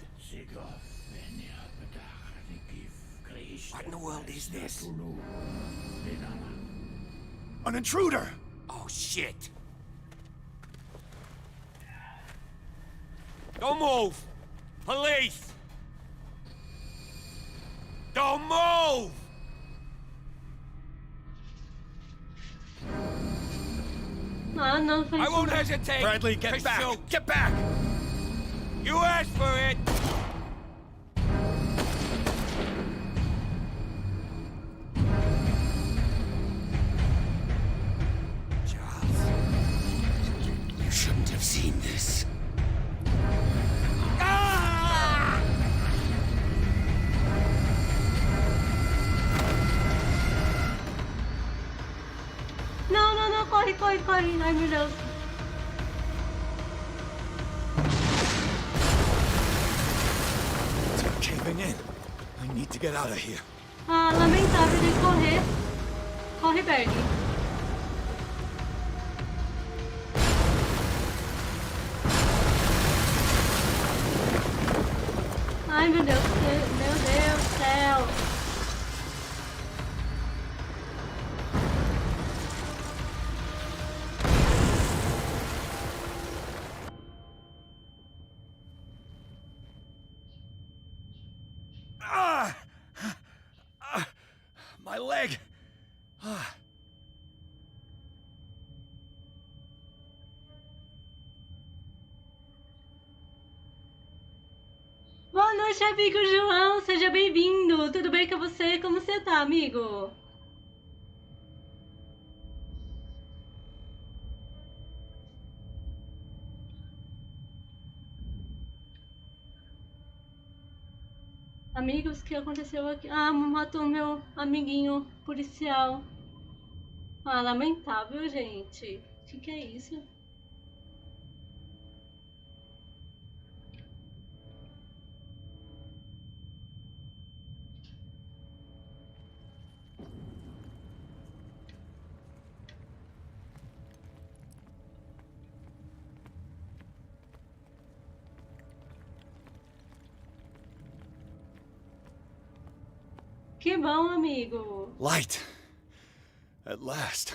What in the world is this? An intruder! Oh, shit! Don't move! Police! Don't move! Ah, não foi I isso. won't hesitate! Bradley, get to back! shoot. Get back! You asked for it! Charles, you shouldn't have seen this. Ah! Não, não, não, corre, corre, corre. Ai, meu Deus. It's caving in. I need to get out of here. Ah, lamentável de correr. Corre, Berg. Ai, meu Deus. Meu Deus do céu. My leg! Ah. Boa noite, amigo João. Seja bem-vindo. Tudo bem com você? Como você tá, amigo? Amigos, o que aconteceu aqui? Ah, matou meu amiguinho policial. Ah, lamentável, gente. O que é isso? Que bom, amigo. Light! At last.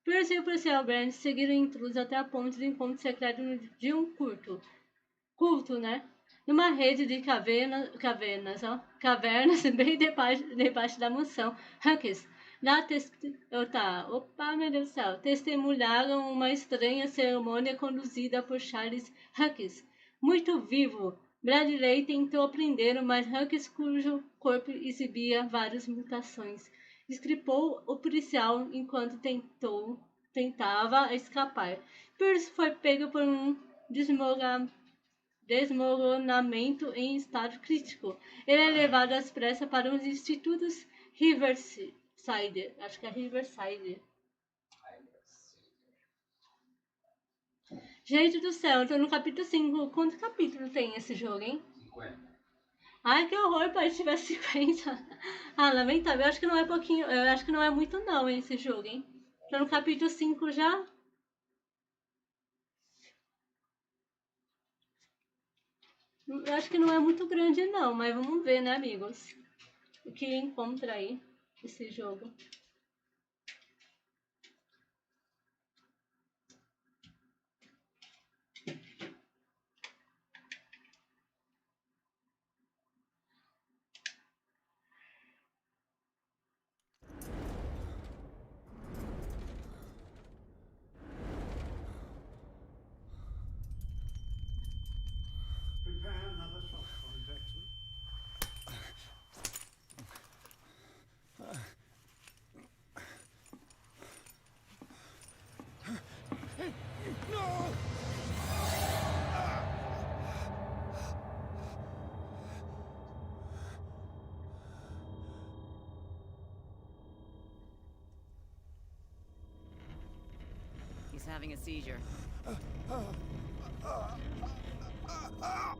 Percy e o policial Brand seguiram o intruso até a ponte do encontro secreto de um culto, né? Numa rede de cavernas, bem debaixo da mansão. Hanks, opa, meu Deus do céu. Testemunharam uma estranha cerimônia conduzida por Charles Hanks, muito vivo. Bradley tentou prendê-lo, mas Hanks, cujo corpo exibia várias mutações, estripou o policial enquanto tentava escapar. Pierce foi pego por um desmoronamento em estado crítico. Ele é levado às pressas para os institutos Riverside. Acho que é Riverside. Gente do céu, eu tô no capítulo 5. Quanto capítulo tem esse jogo, hein? 50. Ai, que horror, pode tiver 50. Ah, lamentável. Eu acho que não é pouquinho. Eu acho que não é muito não esse jogo, hein? Tô no capítulo 5 já. Eu acho que não é muito grande não, mas vamos ver, né, amigos? O que encontra aí esse jogo. He's having a seizure.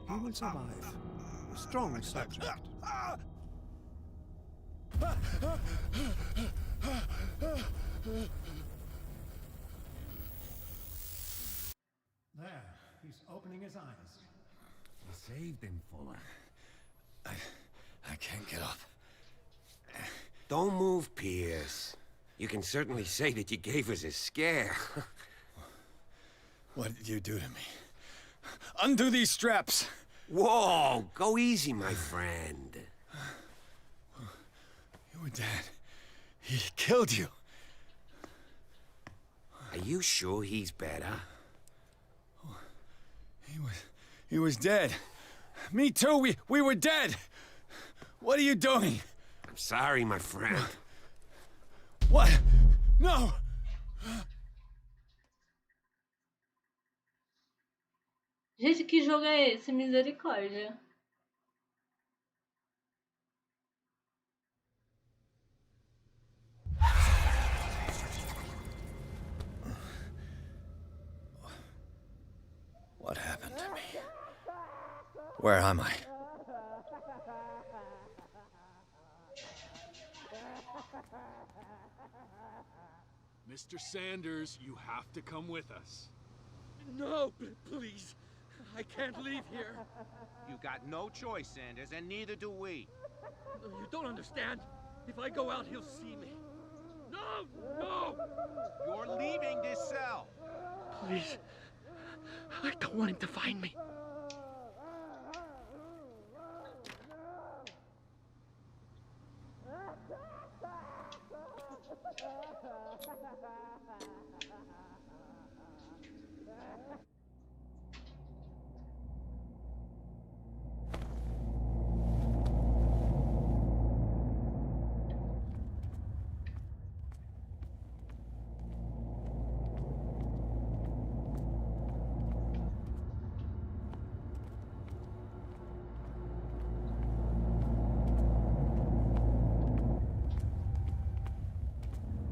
He will survive. A strong subject. There, he's opening his eyes. You saved him, Fuller. I can't get up. Don't move, Pierce. You can certainly say that you gave us a scare. What did you do to me? Undo these straps! Whoa! Go easy, my friend. You were dead. He killed you. Are you sure he's better? He was dead. Me too, we were dead! What are you doing? I'm sorry, my friend. What? No! Gente, que jogo é esse? Misericórdia. What happened to me? Where am I? Mr. Sanders, you have to come with us. No, please. I can't leave here. You got no choice, Sanders, and neither do we. You don't understand. If I go out, he'll see me. No! No! You're leaving this cell. Please. I don't want him to find me.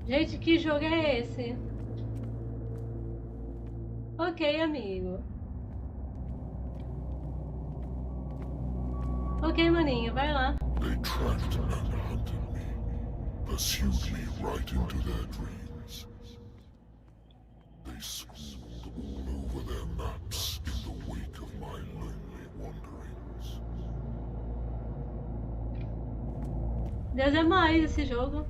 Gente, que jogo é esse? Ok, amigo. Ok, maninho, vai lá. They tracked and hunted me, pursued me right into their dreams. They scrawled all over their maps in the wake of my lonely wanderings. Deus é mais esse jogo.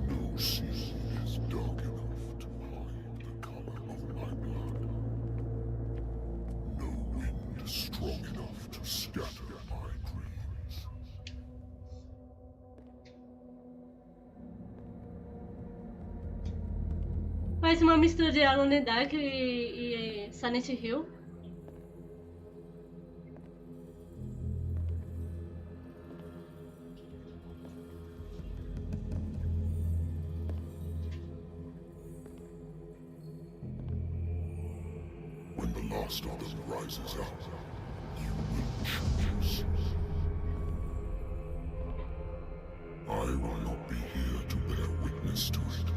No sea is dark enough to hide the color of my blood. No wind is strong enough to scatter my dreams. Faz uma mistura de Alone Dark e Silent Hill. When the last of them rises up, you will choose. I will not be here to bear witness to it,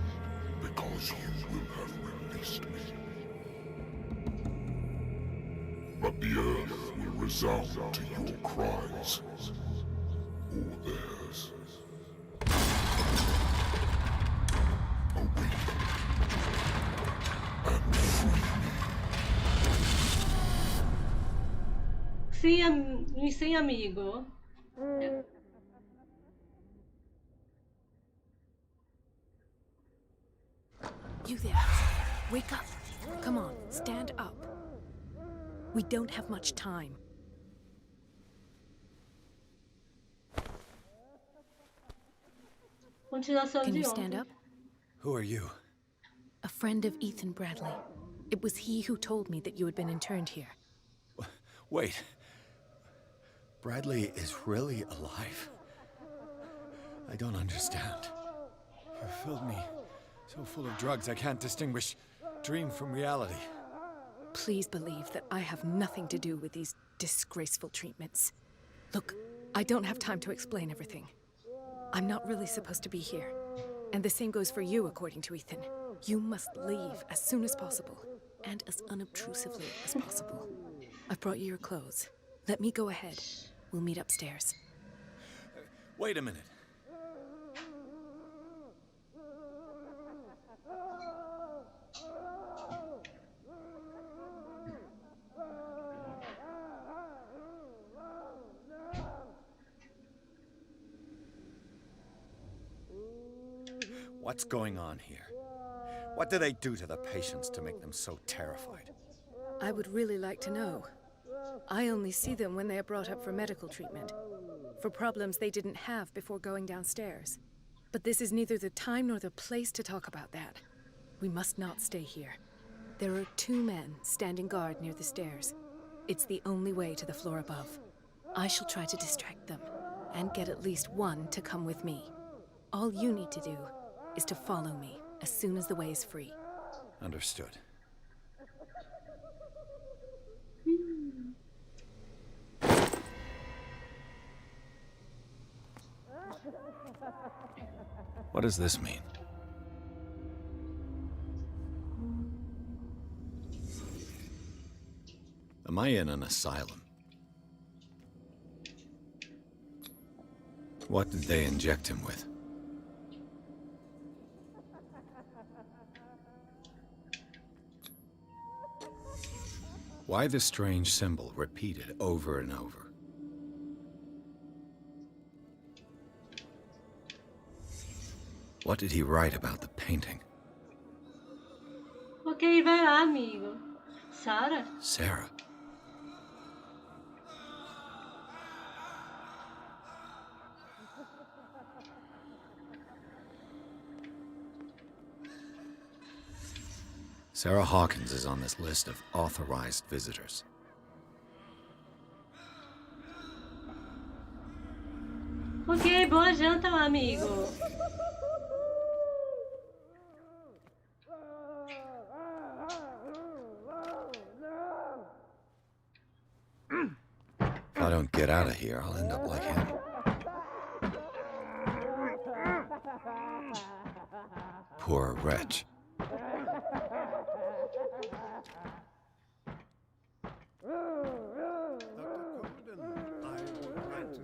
because you will have released me. But the earth will resound to your cries, or theirs. Awaken and free me. Sim, amigo. You there. Wake up. Come on, stand up. We don't have much time. Continuação Can de you stand ontem. up? Who are you? A friend of Ethan Bradley. It was he who told me that you had been interned here. Wait. Bradley is really alive? I don't understand. You filled me so full of drugs I can't distinguish dream from reality. Please believe that I have nothing to do with these disgraceful treatments. Look, I don't have time to explain everything. I'm not really supposed to be here. And the same goes for you, according to Ethan. You must leave as soon as possible, and as unobtrusively as possible. I've brought you your clothes. Let me go ahead. We'll meet upstairs. Wait a minute. What's going on here? What do they do to the patients to make them so terrified? I would really like to know. I only see them when they are brought up for medical treatment, for problems they didn't have before going downstairs. But this is neither the time nor the place to talk about that. We must not stay here. There are 2 men standing guard near the stairs. It's the only way to the floor above. I shall try to distract them, and get at least one to come with me. All you need to do is to follow me as soon as the way is free. Understood. What does this mean? Am I in an asylum? What did they inject him with? Why the strange symbol repeated over and over? What did he write about the painting? Ok, vai lá, amigo. Sarah? Sarah. Sarah Hawkins is on this list of authorized visitors. Ok, boa janta, meu amigo. If I don't get out of here, I'll end up like him. Poor wretch.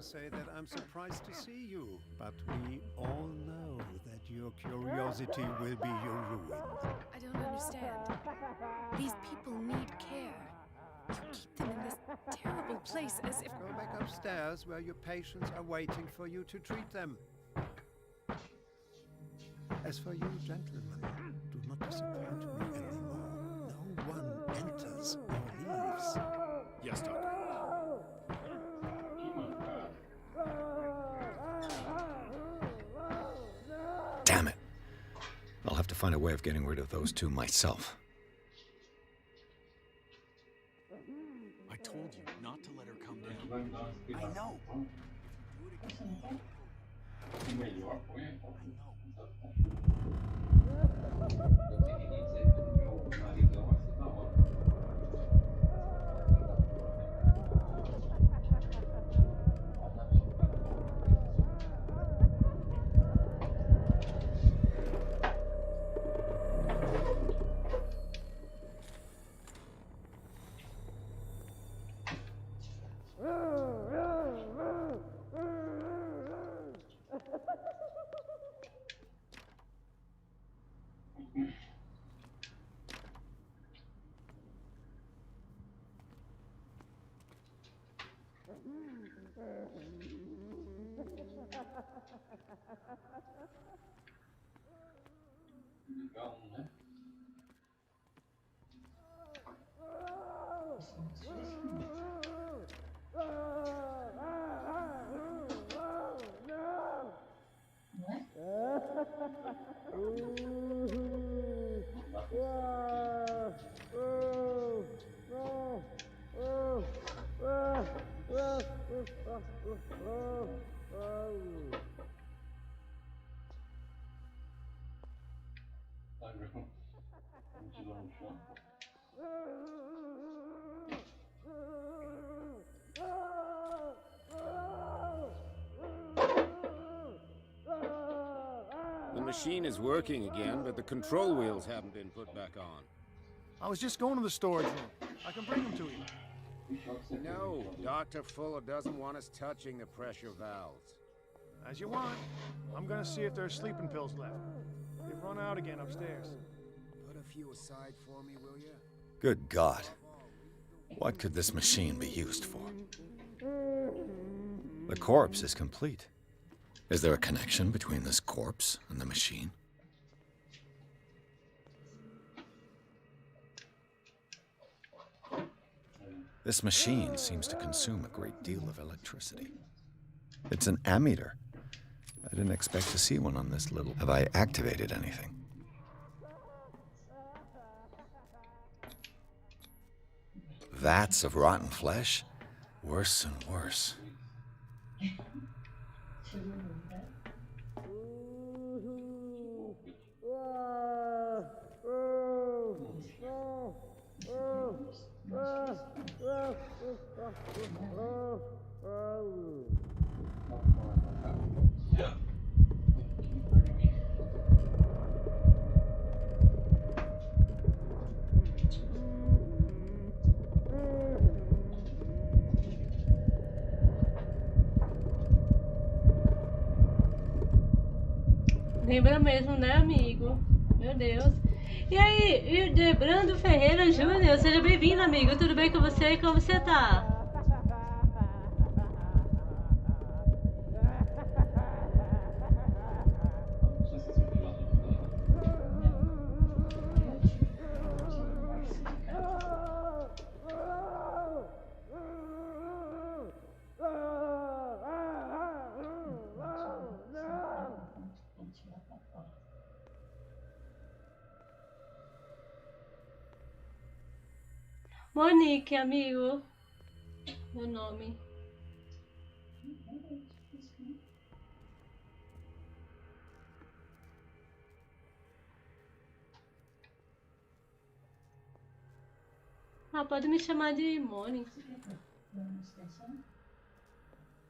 Say that I'm surprised to see you, but we all know that your curiosity will be your ruin. I don't understand. These people need care. You keep them in this terrible place as if... Go back upstairs where your patients are waiting for you to treat them. As for you, gentlemen, do not disappoint me anymore. No one enters or leaves. Yes, Doctor. Damn it. I'll have to find a way of getting rid of those 2 myself. I told you not to let her come down. I know. Legal, né? machine is working again, but the control wheels haven't been put back on. I was just going to the storage room. I can bring them to you. No, Dr. Fuller doesn't want us touching the pressure valves. As you want. I'm gonna see if there's sleeping pills left. They've run out again upstairs. Put a few aside for me, will you? Good God. What could this machine be used for? The corpse is complete. Is there a connection between this corpse and the machine? This machine seems to consume a great deal of electricity. It's an ammeter. I didn't expect to see one on this little... Have I activated anything? Vats of rotten flesh? Worse and worse. Lembra mesmo, né, amigo? Meu Deus. E aí, Debrando Ferreira Júnior, seja bem-vindo, amigo. Tudo bem com você? Como você tá? Monique, amigo. Meu nome. Ah, pode me chamar de Monique.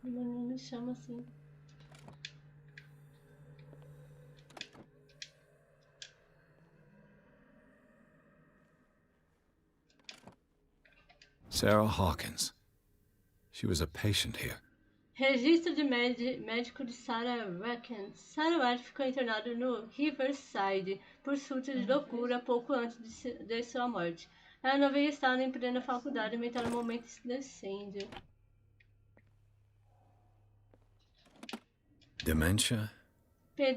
Não me chama assim. Sarah Hawkins. She was a patient here. Registro de médico de Sarah Hawkins. Sarah Hawkins ficou internada no Riverside por surto de loucura pouco antes de sua morte. Ela não havia estado em plena faculdade mental no momento do incêndio. Dementia?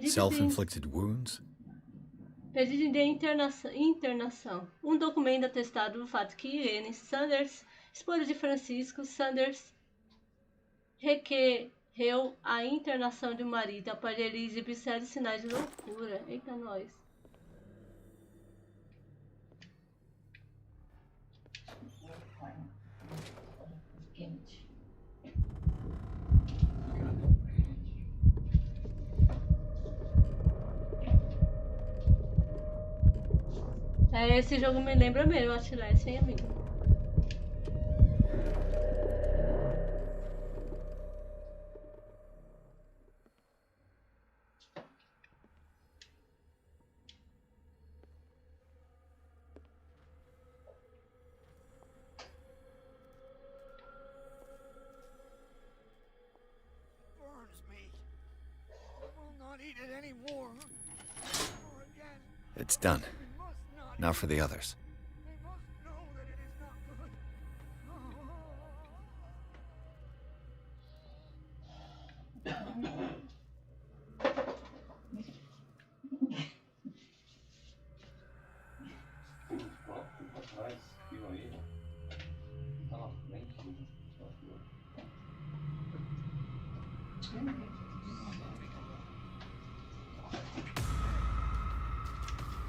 Self-inflicted wounds? Pedido de internação. Um documento atestado do fato que Irene Sanders, esposa de Francisco Sanders, requereu a internação de um marido após ele exibir sérios sinais de loucura. Eita, nós. Esse jogo me lembra mesmo, Outlast, hein, amigo? It's done. Now for the others.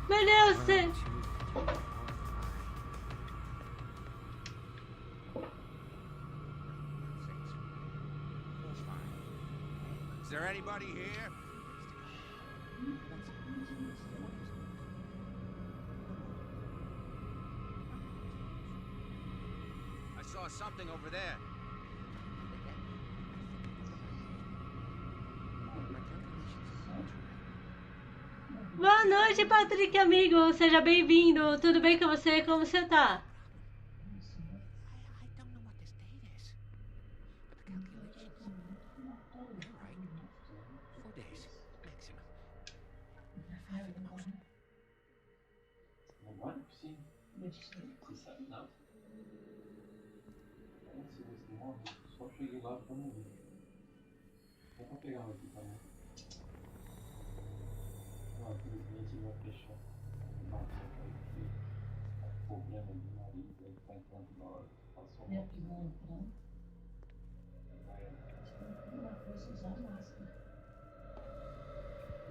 Meu Deus, você... Is there anybody here? I saw something over there. noite, Patrick, amigo. Seja bem-vindo. Tudo bem com você? Como você tá? Agora sim. Você sabe nada. Se você morre, só cheguei lá pra morrer. Dá pra pegar uma aqui também. Não, infelizmente vai fechar. Não, só que aí que tá com problema de nariz, aí tá entrando na hora. Passou mal.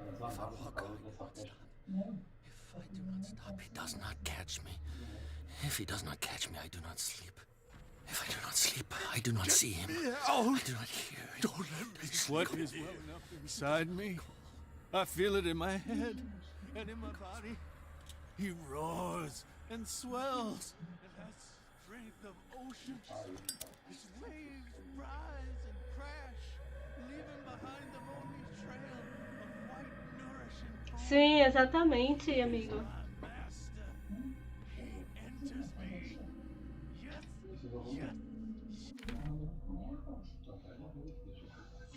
If I walk out, he won't stop. If I do not stop, he does not catch me. If he does not catch me, I do not sleep. If I do not sleep, I do not see him. I do not hear him. Don't let me sweat is welling up inside me. I feel it in my head and in my body. He roars and swells and has strength of ocean. His waves rise and crash, leaving behind them only trail of white, nourishing foam. Sim, exatamente, amigo.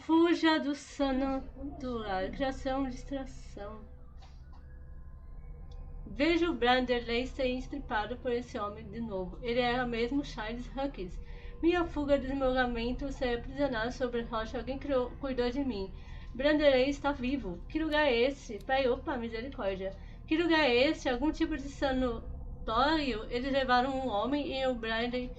Fuja do sono natural. Criação, distração. Vejo o Branderley ser estripado por esse homem de novo. Ele era mesmo Charles Hawkins. Minha fuga de desmogamento, ser aprisionado sobre a rocha, alguém cuidou de mim. Branderley está vivo. Que lugar é esse? Pai, opa, misericórdia. Que lugar é esse? Algum tipo de sanatório? Eles levaram um homem e o Branderley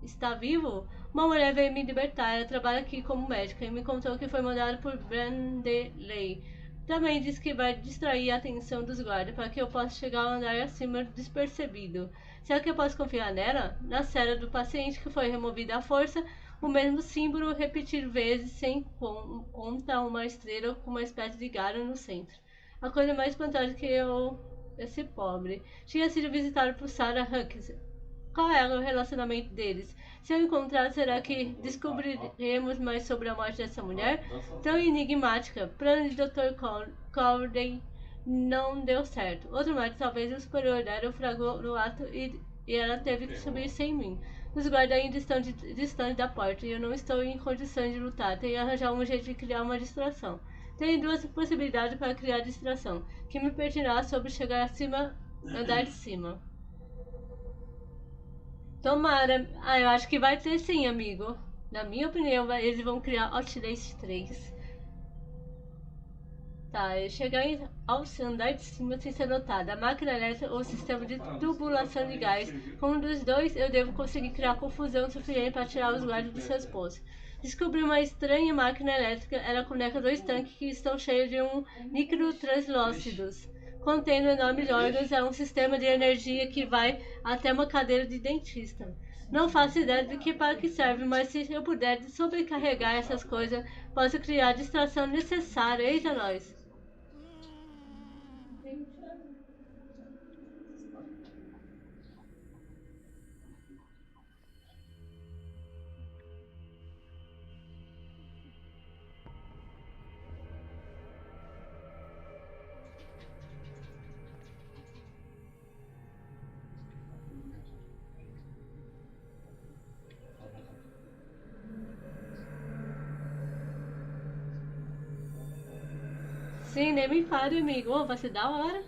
está vivo? Uma mulher veio me libertar. Ela trabalha aqui como médica e me contou que foi mandada por Branderley. Também disse que vai distrair a atenção dos guardas para que eu possa chegar ao andar acima despercebido. Será que eu posso confiar nela? Na cela do paciente que foi removida à força, o mesmo símbolo repetido vezes sem conta uma estrela com uma espécie de galho no centro. A coisa mais espantosa que esse pobre tinha sido visitado por Sarah Hawkins. Qual é o relacionamento deles? Se eu encontrar, será que descobriremos mais sobre a morte dessa mulher? Tão enigmática. Plano de Dr. Corday não deu certo. Outro médico, talvez o superior dela, fragou no ato e ela teve que subir sem mim. Os guardas ainda estão distantes da porta e eu não estou em condições de lutar. Tenho que arranjar um jeito de criar uma distração. Tenho duas possibilidades para criar distração, que me permitirá sobre chegar acima, andar de cima. Tomara. Eu acho que vai ter sim, amigo. Na minha opinião, eles vão criar Outlast 3. Tá, chegar ao andar de cima sem ser notado. A máquina elétrica ou o sistema de tubulação de gás. Com um dos dois, eu devo conseguir criar confusão suficiente para tirar os guardas dos seus postos. Descobri uma estranha máquina elétrica. Ela conecta dois tanques que estão cheios de microtranslúcidos. Contendo enormes órgãos, é um sistema de energia que vai até uma cadeira de dentista. Não faço ideia de para que serve, mas se eu puder sobrecarregar essas coisas, posso criar a distração necessária. Eita, nós! Sim, nem me fale, amigo. Oh, vai ser da hora.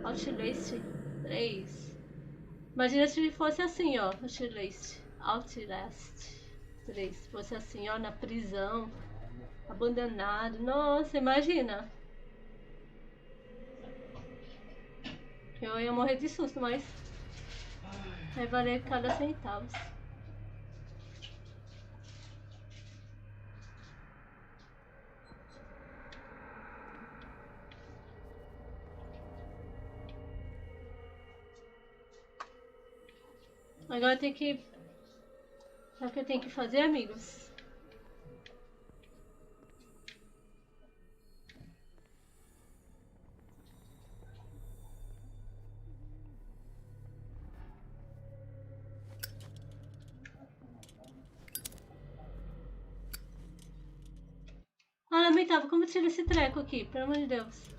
Outlast 3. Imagina se fosse assim, ó. Outlast 3. Se fosse assim, ó, na prisão. Abandonado. Nossa, imagina. Eu ia morrer de susto, mas vai valer cada centavo. Agora tem que... Sabe o que eu tenho que fazer, amigos? Lamentável, como tira esse treco aqui? Pelo amor de Deus.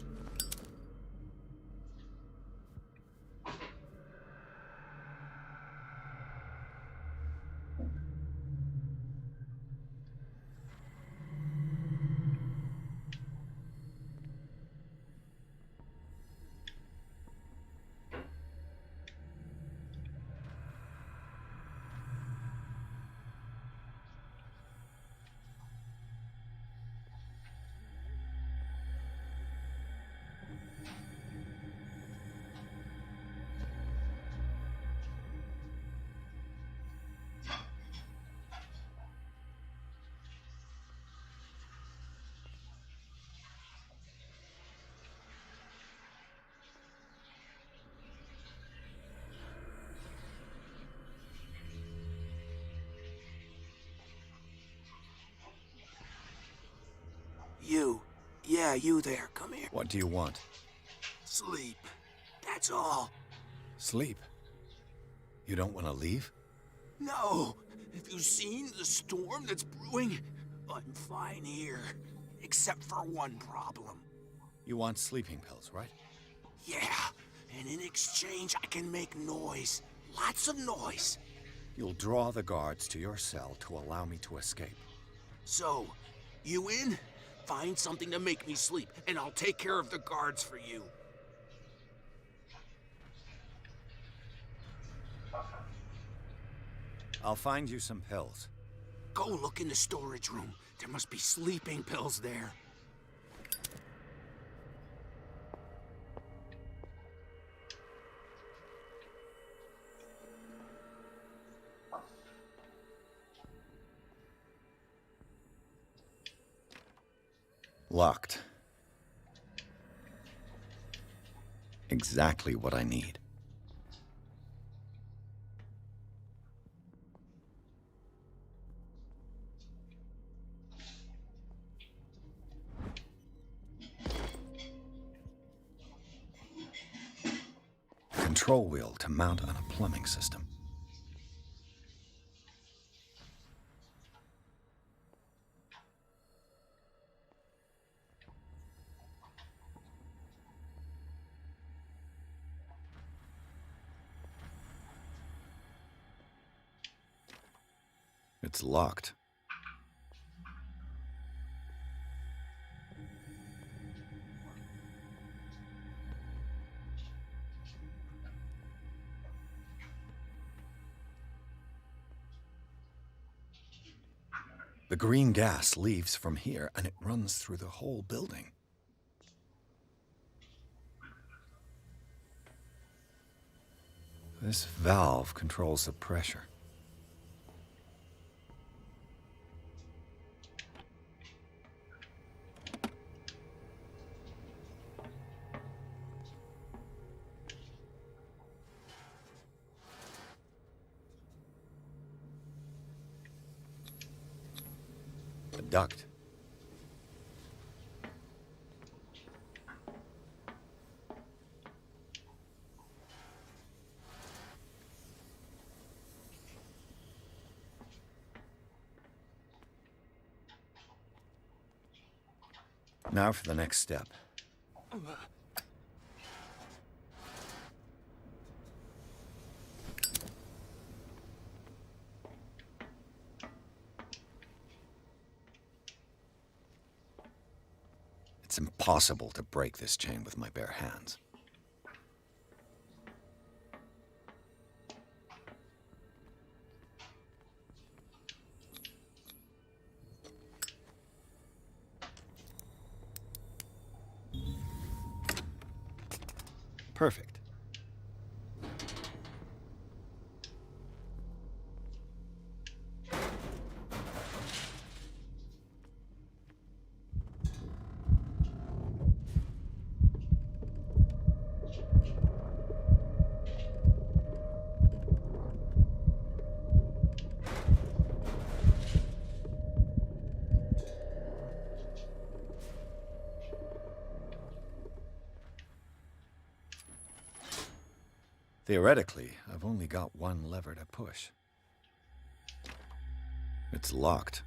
You. Yeah, you there. Come here. What do you want? Sleep. That's all. Sleep? You don't want to leave? No. Have you seen the storm that's brewing? I'm fine here. Except for one problem. You want sleeping pills, right? Yeah. And in exchange, I can make noise. Lots of noise. You'll draw the guards to your cell to allow me to escape. So, you in? Find something to make me sleep, and I'll take care of the guards for you. I'll find you some pills. Go look in the storage room. There must be sleeping pills there. Locked. Exactly what I need. Control wheel to mount on a plumbing system. It's locked. The green gas leaves from here, and it runs through the whole building. This valve controls the pressure. A duct. Now for the next step. It's impossible to break this chain with my bare hands. Perfect. Theoretically, I've only got one lever to push. It's locked.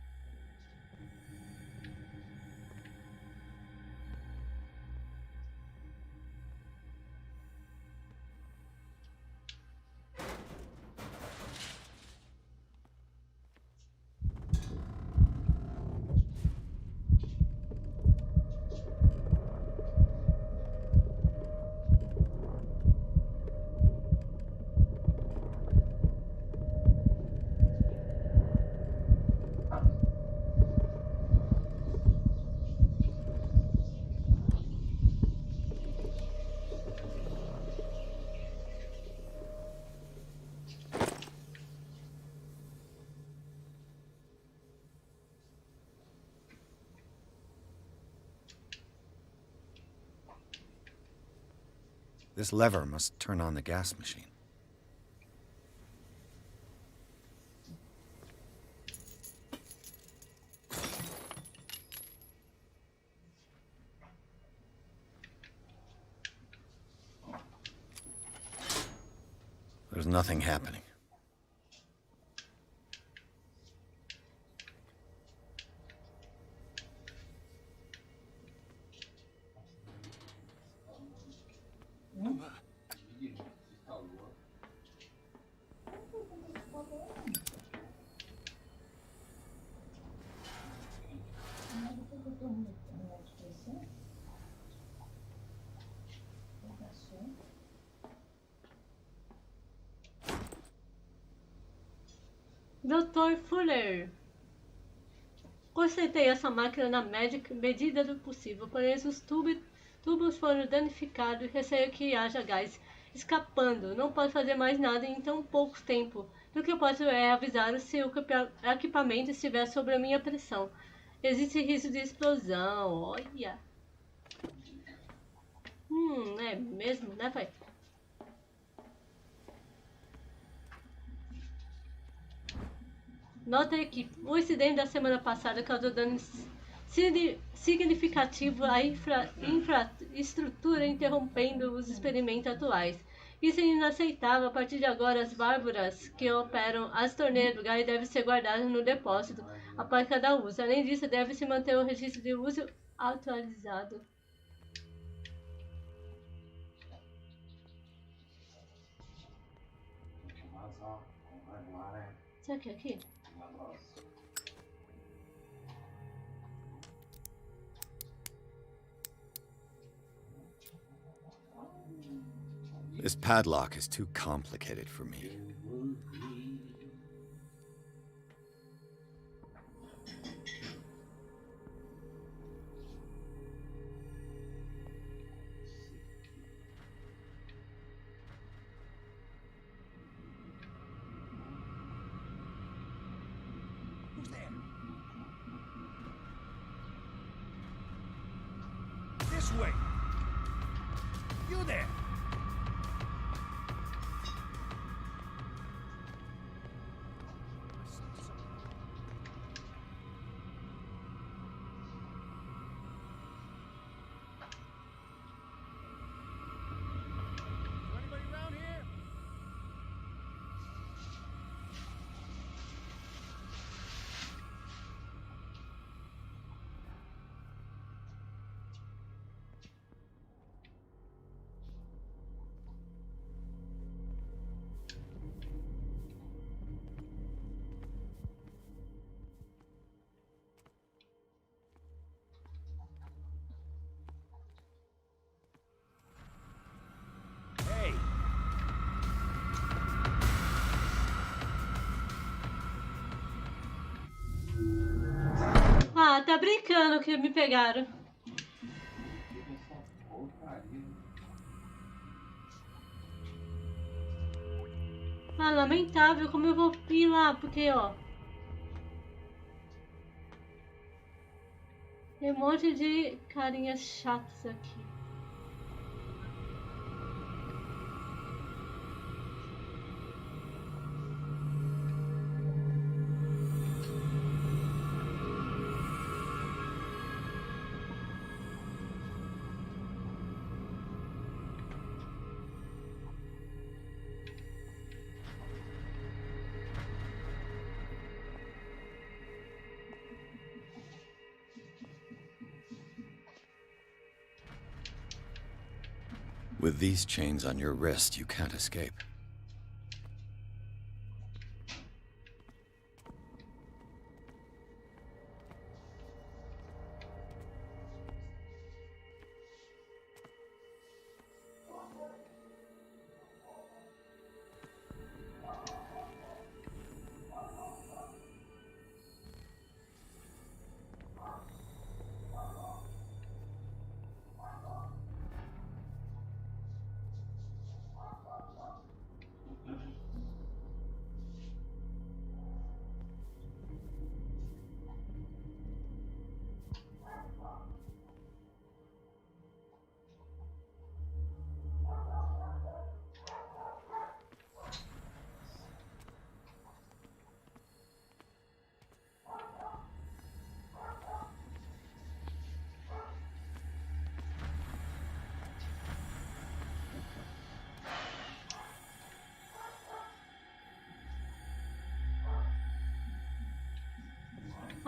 This lever must turn on the gas machine. There's nothing happening. Dr. Fuller. Consertei essa máquina na medida do possível, porém os tubos foram danificados e receio que haja gás escapando. Não posso fazer mais nada em tão pouco tempo. Do que eu posso é avisar se o equipamento estiver sob a minha pressão. Existe risco de explosão. Olha. É mesmo, né, pai? Nota aqui, o incidente da semana passada causou dano significativo à infraestrutura, interrompendo os experimentos atuais. Isso é inaceitável. A partir de agora, as válvulas que operam as torneiras do gás devem ser guardadas no depósito após cada uso. Além disso, deve-se manter o registro de uso atualizado. Será que é aqui? This padlock is too complicated for me. Who's there? This way. You there. Ah, tá brincando que me pegaram. Ah, lamentável, como eu vou ir lá, porque, ó, tem um monte de carinhas chatas aqui. With these chains on your wrist, you can't escape.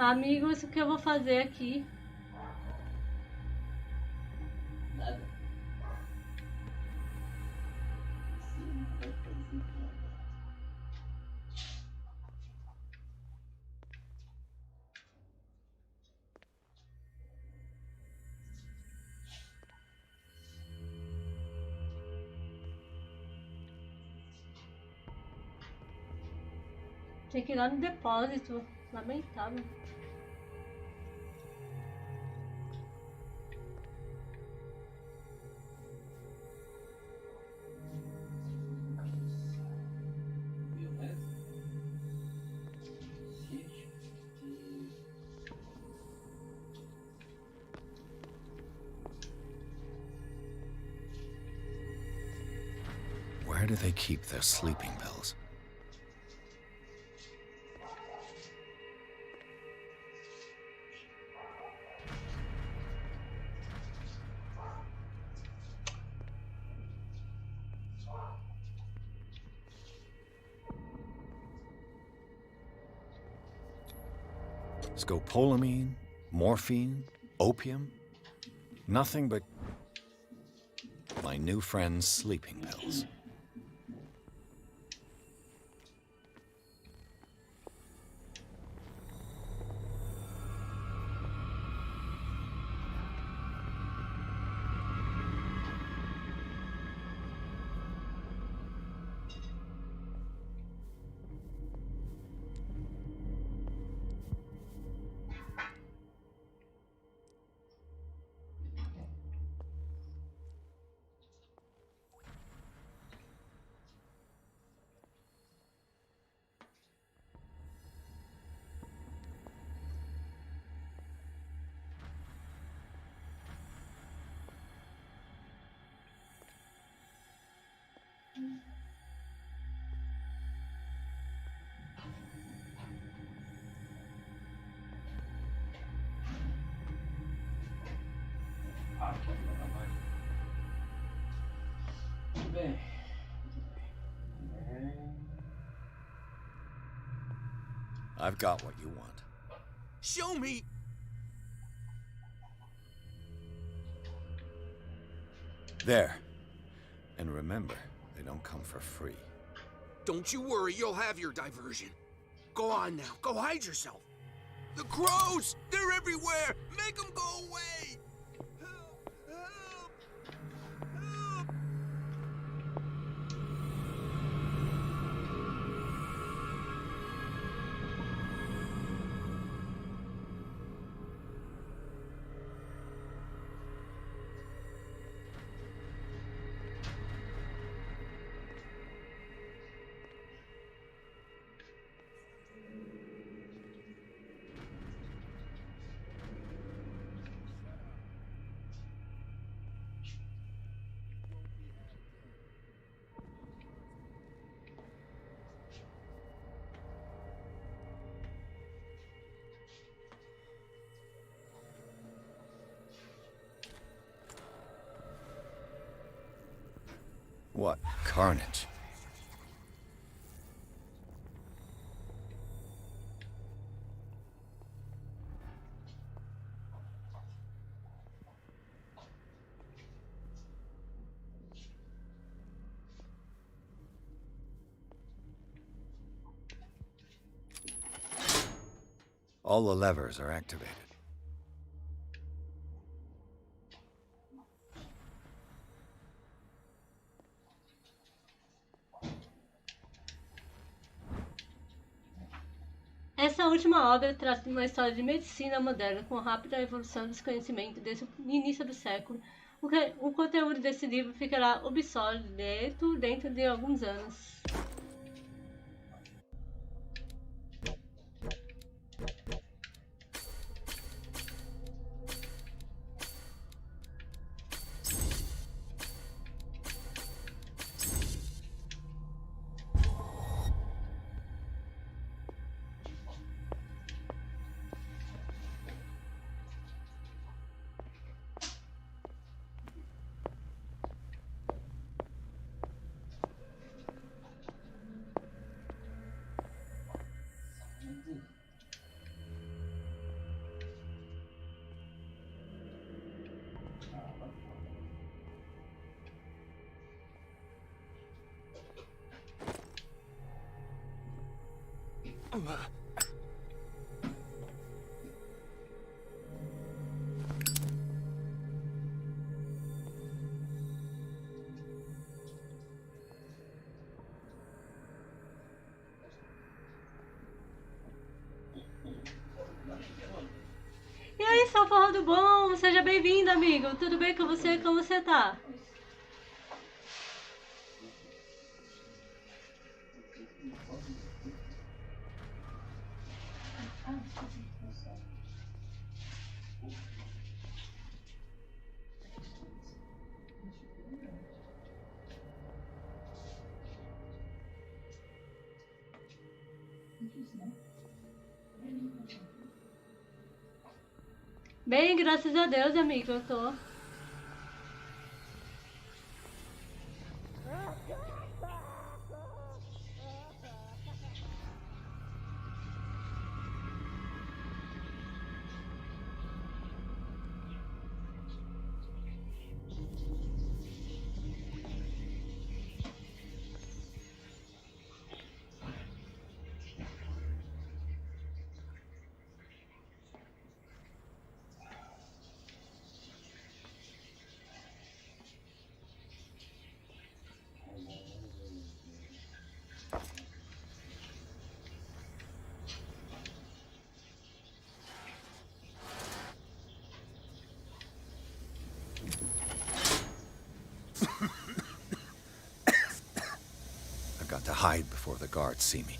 Amigos, o que eu vou fazer aqui? Nada. Sim, vai fazer nada. Tem que ir lá no depósito. Lamentável. Where do they keep their sleeping pills? Scopolamine, morphine, opium. Nothing but my new friend's sleeping pills. Tudo bem. I've got what you want. Show me! There. And remember, they don't come for free. Don't you worry, you'll have your diversion. Go on now, go hide yourself. The crows! They're everywhere! Make them go away! Help! Help! Help! What carnage? All the levers are activated. Essa última obra trata de uma história de medicina moderna com rápida evolução dos conhecimentos desde o início do século. O conteúdo desse livro ficará obsoleto dentro de alguns anos. E aí, seu forró do bom, seja bem-vindo, amigo. Tudo bem com você? Como você tá? Bem, graças a Deus, amigo, eu tô. I've got to hide before the guards see me.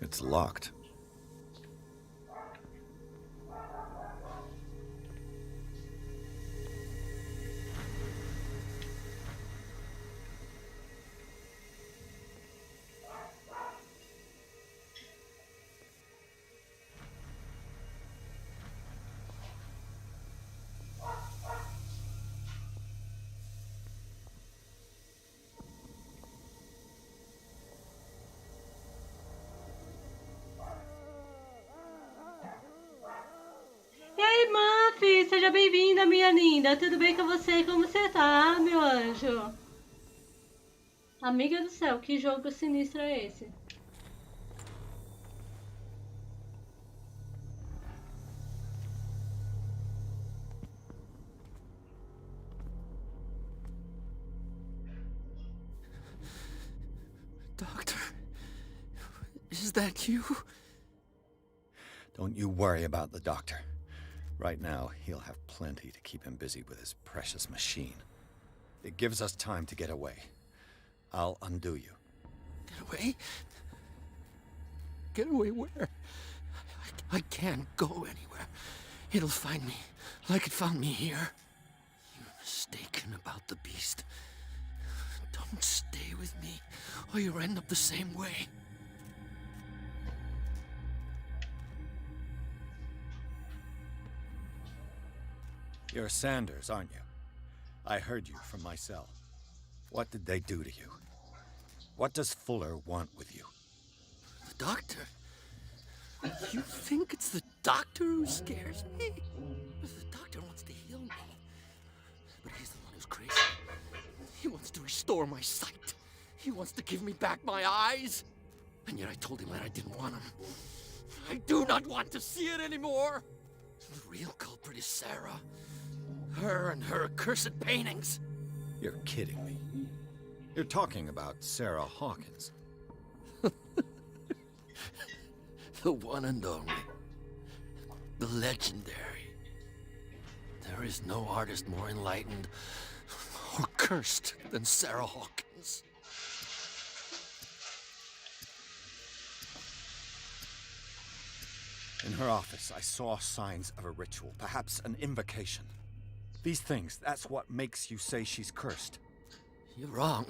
It's locked. E aí, Muffy, seja bem-vinda, minha linda. Tudo bem com você? Como você tá, meu anjo? Amiga do céu, que jogo sinistro é esse? Doctor, is that you? Don't you worry about the doctor. Right now, he'll have plenty to keep him busy with his precious machine. It gives us time to get away. I'll undo you. Get away? Get away where? I can't go anywhere. It'll find me, like it found me here. You're mistaken about the beast. Don't stay with me, or you'll end up the same way. You're Sanders, aren't you? I heard you from my cell. What did they do to you? What does Fuller want with you? The doctor? You think it's the doctor who scares me? The doctor wants to heal me. But he's the one who's crazy. He wants to restore my sight. He wants to give me back my eyes. And yet I told him that I didn't want him. I do not want to see it anymore. The real culprit is Sarah. Her and her accursed paintings. You're kidding me. You're talking about Sarah Hawkins. The one and only. The legendary. There is no artist more enlightened or cursed than Sarah Hawkins. In her office, I saw signs of a ritual, perhaps an invocation. These things, that's what makes you say she's cursed. You're wrong.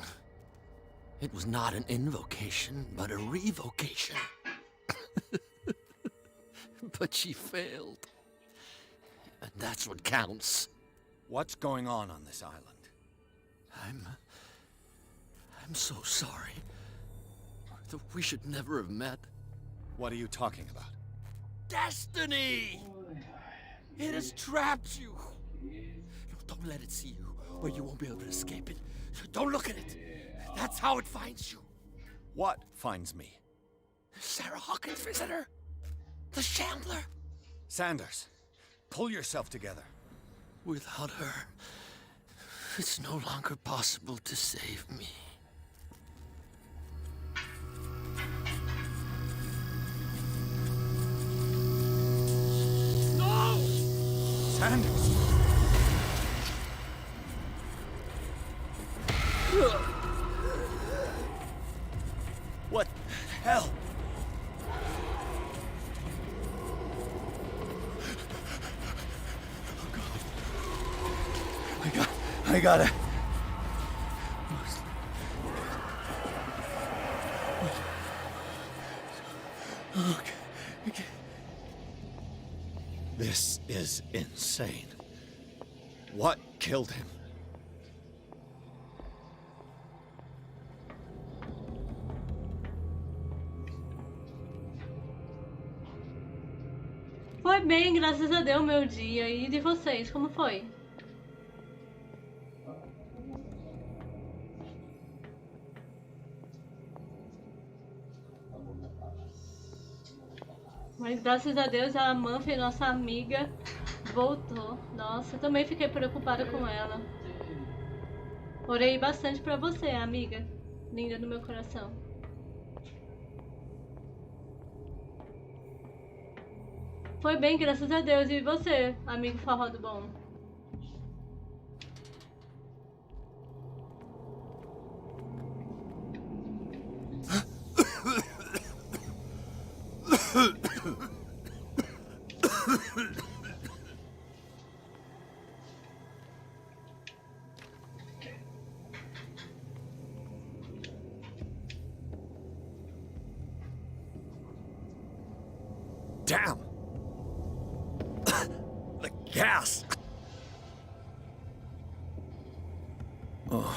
It was not an invocation, but a revocation. But she failed. And that's what counts. What's going on this island? I'm so sorry. We should never have met. What are you talking about? Destiny! It has trapped you. No, don't let it see you, where you won't be able to escape it. Don't look at it. That's how it finds you. What finds me? Sarah Hawkins' visitor. The Shambler. Sanders, pull yourself together. Without her, it's no longer possible to save me. No! Sanders! What the hell? I gotta. Okay. This is insane. What killed him? Foi bem, graças a Deus, meu dia. E de vocês, como foi? Mas graças a Deus a Manfred, nossa amiga, voltou. Nossa, também fiquei preocupada com ela. Orei bastante pra você, amiga. Linda do meu coração. Foi bem, graças a Deus. E você, amigo forró do bom? Damn! The gas! Oh,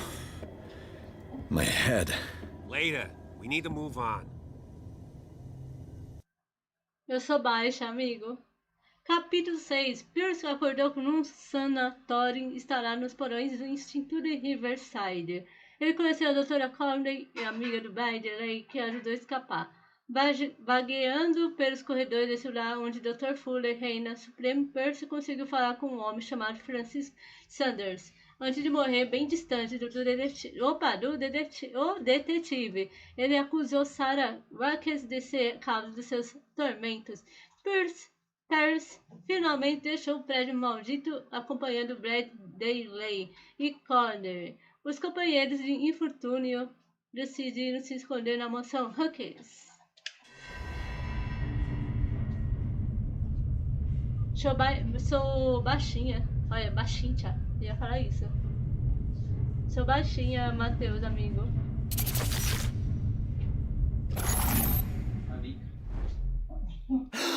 my head. Later. We need to move on. Eu sou baixa, amigo. Capítulo 6. Pierce acordou com um sanatório instalado nos porões do Instituto de Riverside. Ele conheceu a doutora Conley, amiga do Bradley, que ajudou a escapar. Vagueando pelos corredores desse lugar onde Dr. Fuller reina supremo, Percy conseguiu falar com um homem chamado Francis Sanders, antes de morrer bem distante do detetive. Ele acusou Sarah Rackes de ser causa dos seus tormentos. Percy finalmente deixou o prédio maldito acompanhando Bradley e Connor. Os companheiros de infortúnio decidiram se esconder na mansão Rackes. Sou baixinha. Olha, baixinha. Eu ia falar isso. Sou baixinha, Matheus, amigo.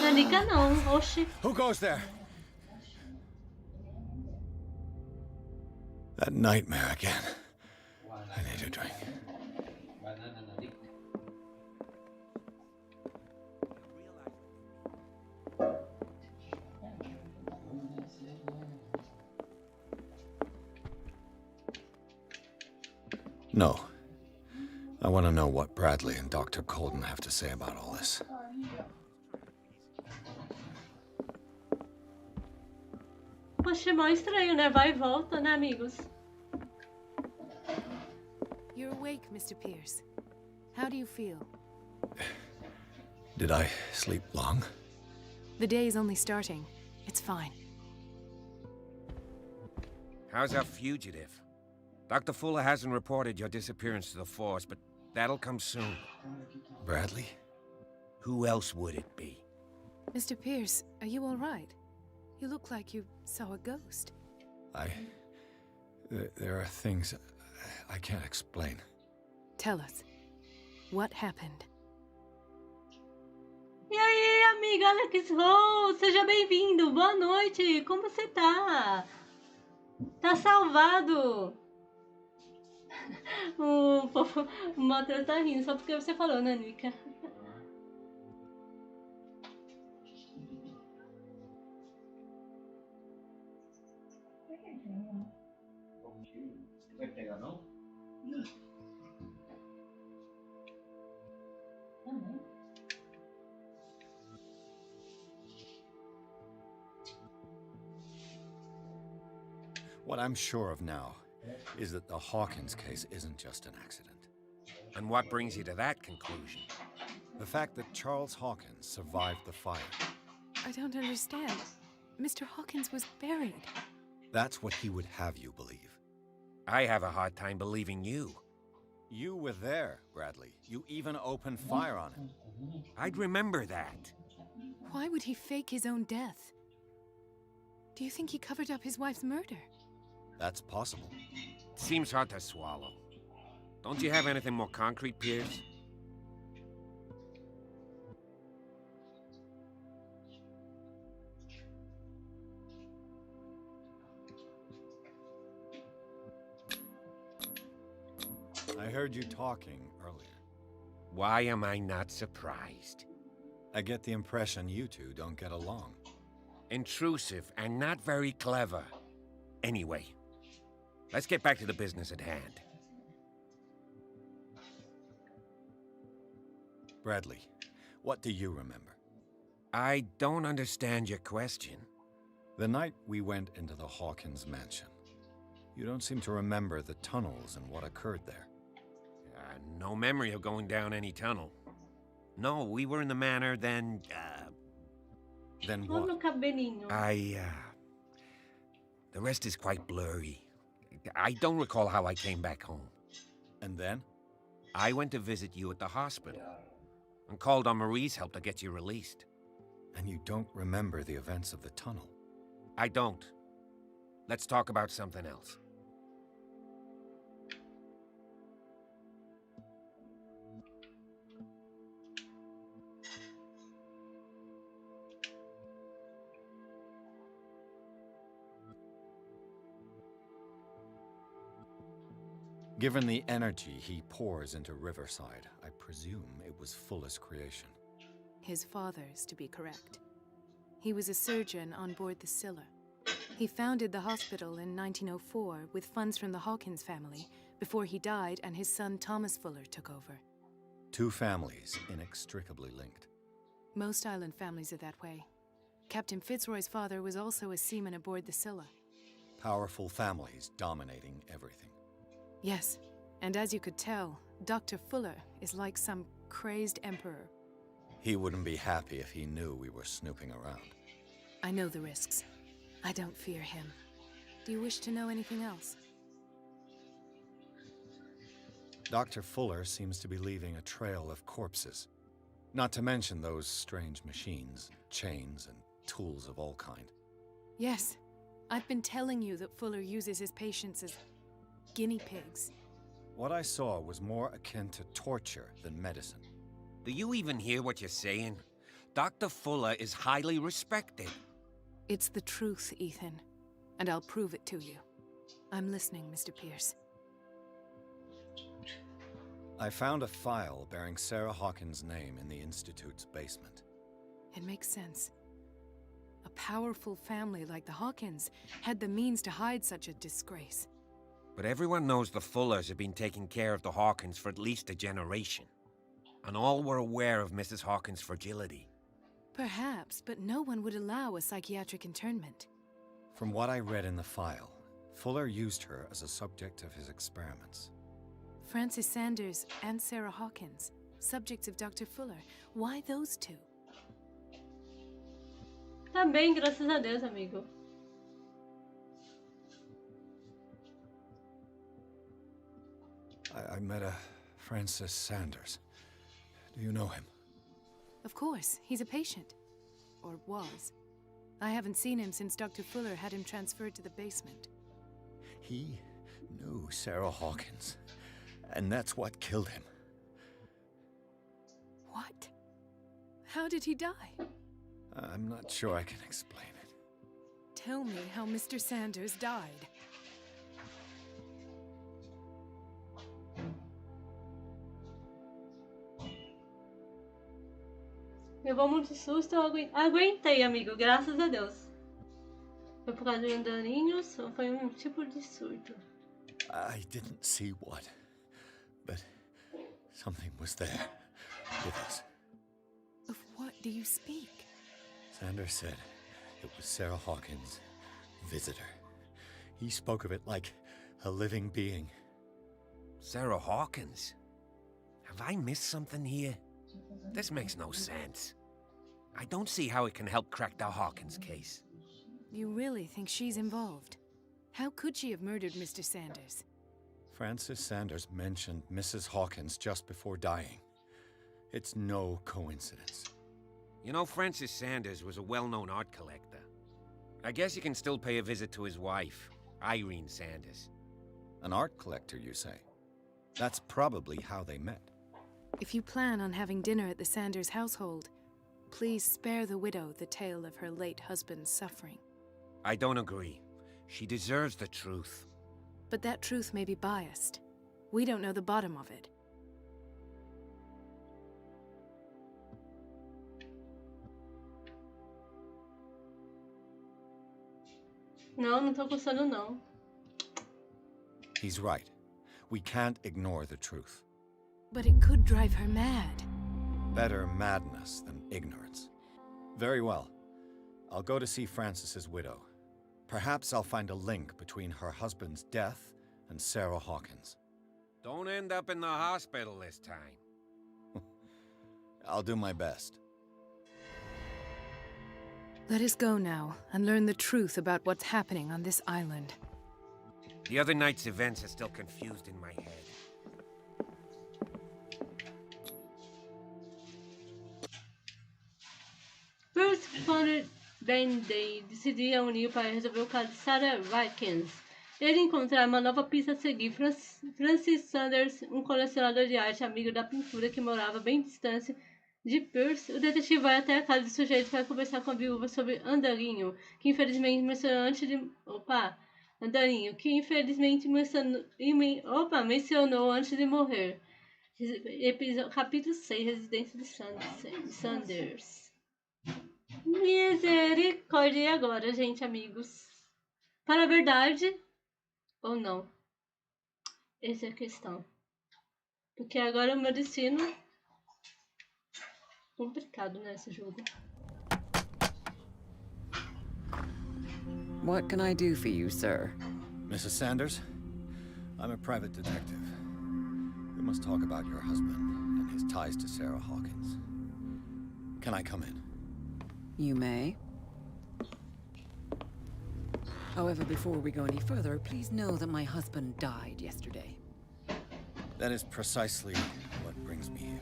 Nanica não, oxi. Who goes there? That nightmare again. I need a drink. No. I want to know what Bradley and Dr. Colden have to say about all this. Poxa, mó estranho, né? Vai e volta, né, amigos? You're awake, Mr. Pierce. How do you feel? Did I sleep long? The day is only starting. It's fine. How's our fugitive? Dr. Fuller hasn't reported your disappearance to the force, but that'll come soon. Bradley? Who else would it be? Mr. Pierce, are you all right? You look like you saw a ghost. There are things I can't explain. Tell us. What happened? E aí, amiga Alex Rose, seja bem-vindo. Boa noite. Como você tá? Tá salvado. O Matheus tá rindo só porque você falou, né, Nika? Vai pegar, não? What I'm sure of now is that the Hawkins case isn't just an accident. And what brings you to that conclusion? The fact that Charles Hawkins survived the fire. I don't understand. Mr. Hawkins was buried. That's what he would have you believe. I have a hard time believing you. You were there, Bradley. You even opened fire on him. I'd remember that. Why would he fake his own death? Do you think he covered up his wife's murder? That's possible. Seems hard to swallow. Don't you have anything more concrete, Pierce? I heard you talking earlier. Why am I not surprised? I get the impression you two don't get along. Intrusive and not very clever. Anyway, let's get back to the business at hand. Bradley, what do you remember? I don't understand your question. The night we went into the Hawkins mansion. You don't seem to remember the tunnels and what occurred there. No memory of going down any tunnel. No, we were in the manor then, Then what? The rest is quite blurry. I don't recall how I came back home. And then? I went to visit you at the hospital. And called on Marie's help to get you released. And you don't remember the events of the tunnel? I don't. Let's talk about something else. Given the energy he pours into Riverside, I presume it was Fuller's creation. His father's, to be correct. He was a surgeon on board the Scylla. He founded the hospital in 1904 with funds from the Hawkins family before he died and his son Thomas Fuller took over. Two families inextricably linked. Most island families are that way. Captain Fitzroy's father was also a seaman aboard the Scylla. Powerful families dominating everything. Yes, and as you could tell, Dr. Fuller is like some crazed emperor. He wouldn't be happy if he knew we were snooping around. I know the risks. I don't fear him. Do you wish to know anything else? Dr. Fuller seems to be leaving a trail of corpses. Not to mention those strange machines, chains, and tools of all kind. Yes, I've been telling you that Fuller uses his patients as guinea pigs. What I saw was more akin to torture than medicine. Do you even hear what you're saying? Dr. Fuller is highly respected. It's the truth, Ethan, and I'll prove it to you. I'm listening, Mr. Pierce. I found a file bearing Sarah Hawkins' name in the Institute's basement. It makes sense. A powerful family like the Hawkins had the means to hide such a disgrace. But everyone knows the Fullers have been taking care of the Hawkins for at least a generation. And all were aware of Mrs. Hawkins' fragility. Perhaps, but no one would allow a psychiatric internment. From what I read in the file, Fuller used her as a subject of his experiments. Francis Sanders and Sarah Hawkins, subjects of Dr. Fuller. Why those two? Tá bem, graças a Deus, amigo. I met a Francis Sanders. Do you know him? Of course, he's a patient. Or was. I haven't seen him since Dr. Fuller had him transferred to the basement. He knew Sarah Hawkins, and that's what killed him. What? How did he die? I'm not sure I can explain it. Tell me how Mr. Sanders died. Levou muito susto, eu aguentei, amigo, graças a Deus. Foi por causa de andarinhos ou foi tipo de surto? I didn't see what, but something was there with us. Of what do you speak? Sanders said it was Sarah Hawkins' visitor. He spoke of it like a living being. Sarah Hawkins? Have I missed something here? This makes no sense. I don't see how it can help crack the Hawkins case. You really think she's involved? How could she have murdered Mr. Sanders? Francis Sanders mentioned Mrs. Hawkins just before dying. It's no coincidence. You know, Francis Sanders was a well-known art collector. I guess you can still pay a visit to his wife, Irene Sanders. An art collector, you say? That's probably how they met. If you plan on having dinner at the Sanders household, please spare the widow the tale of her late husband's suffering. I don't agree. She deserves the truth. But that truth may be biased. We don't know the bottom of it. Não tô gostando não. He's right. We can't ignore the truth. But it could drive her mad. Better madness than ignorance. Very well. I'll go to see Francis's widow. Perhaps I'll find a link between her husband's death and Sarah Hawkins. Don't end up in the hospital this time. I'll do my best. Let us go now and learn the truth about what's happening on this island. The other night's events are still confused in my head. Bruce Conner Band-Aid decidiu unir para resolver o caso de Sarah Hawkins. Ele encontrar uma nova pista a seguir. Francis Sanders, um colecionador de arte amigo da pintura que morava bem distante de Pierce, o detetive vai até a casa do sujeito para conversar com a viúva sobre Andarinho, que infelizmente mencionou antes de... Andarinho, que infelizmente mencionou antes de morrer. Capítulo 6, Residência de Sanders. Misericórdia, e agora, gente, amigos? Para a verdade ou não? Essa é a questão. Porque agora o meu destino... Complicado, né, esse jogo. What can I do for you, sir? Mrs. Sanders, I'm a private detective. We must talk about your husband and his ties to Sarah Hawkins. Can I come in? You may. However, before we go any further, please know that my husband died yesterday. That is precisely what brings me here.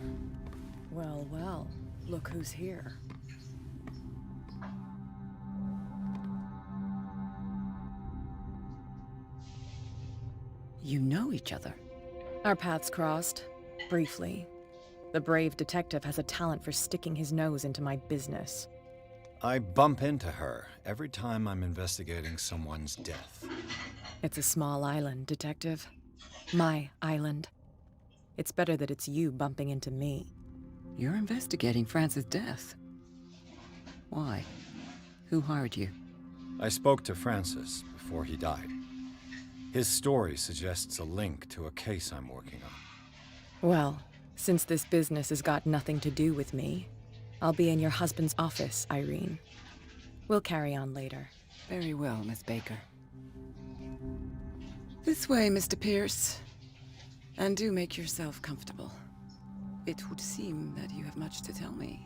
Well, well, look who's here. You know each other. Our paths crossed, briefly. The brave detective has a talent for sticking his nose into my business. I bump into her every time I'm investigating someone's death. It's a small island, Detective. My island. It's better that it's you bumping into me. You're investigating Francis' death. Why? Who hired you? I spoke to Francis before he died. His story suggests a link to a case I'm working on. Well, since this business has got nothing to do with me, I'll be in your husband's office, Irene. We'll carry on later. Very well, Miss Baker. This way, Mr. Pierce. And do make yourself comfortable. It would seem that you have much to tell me.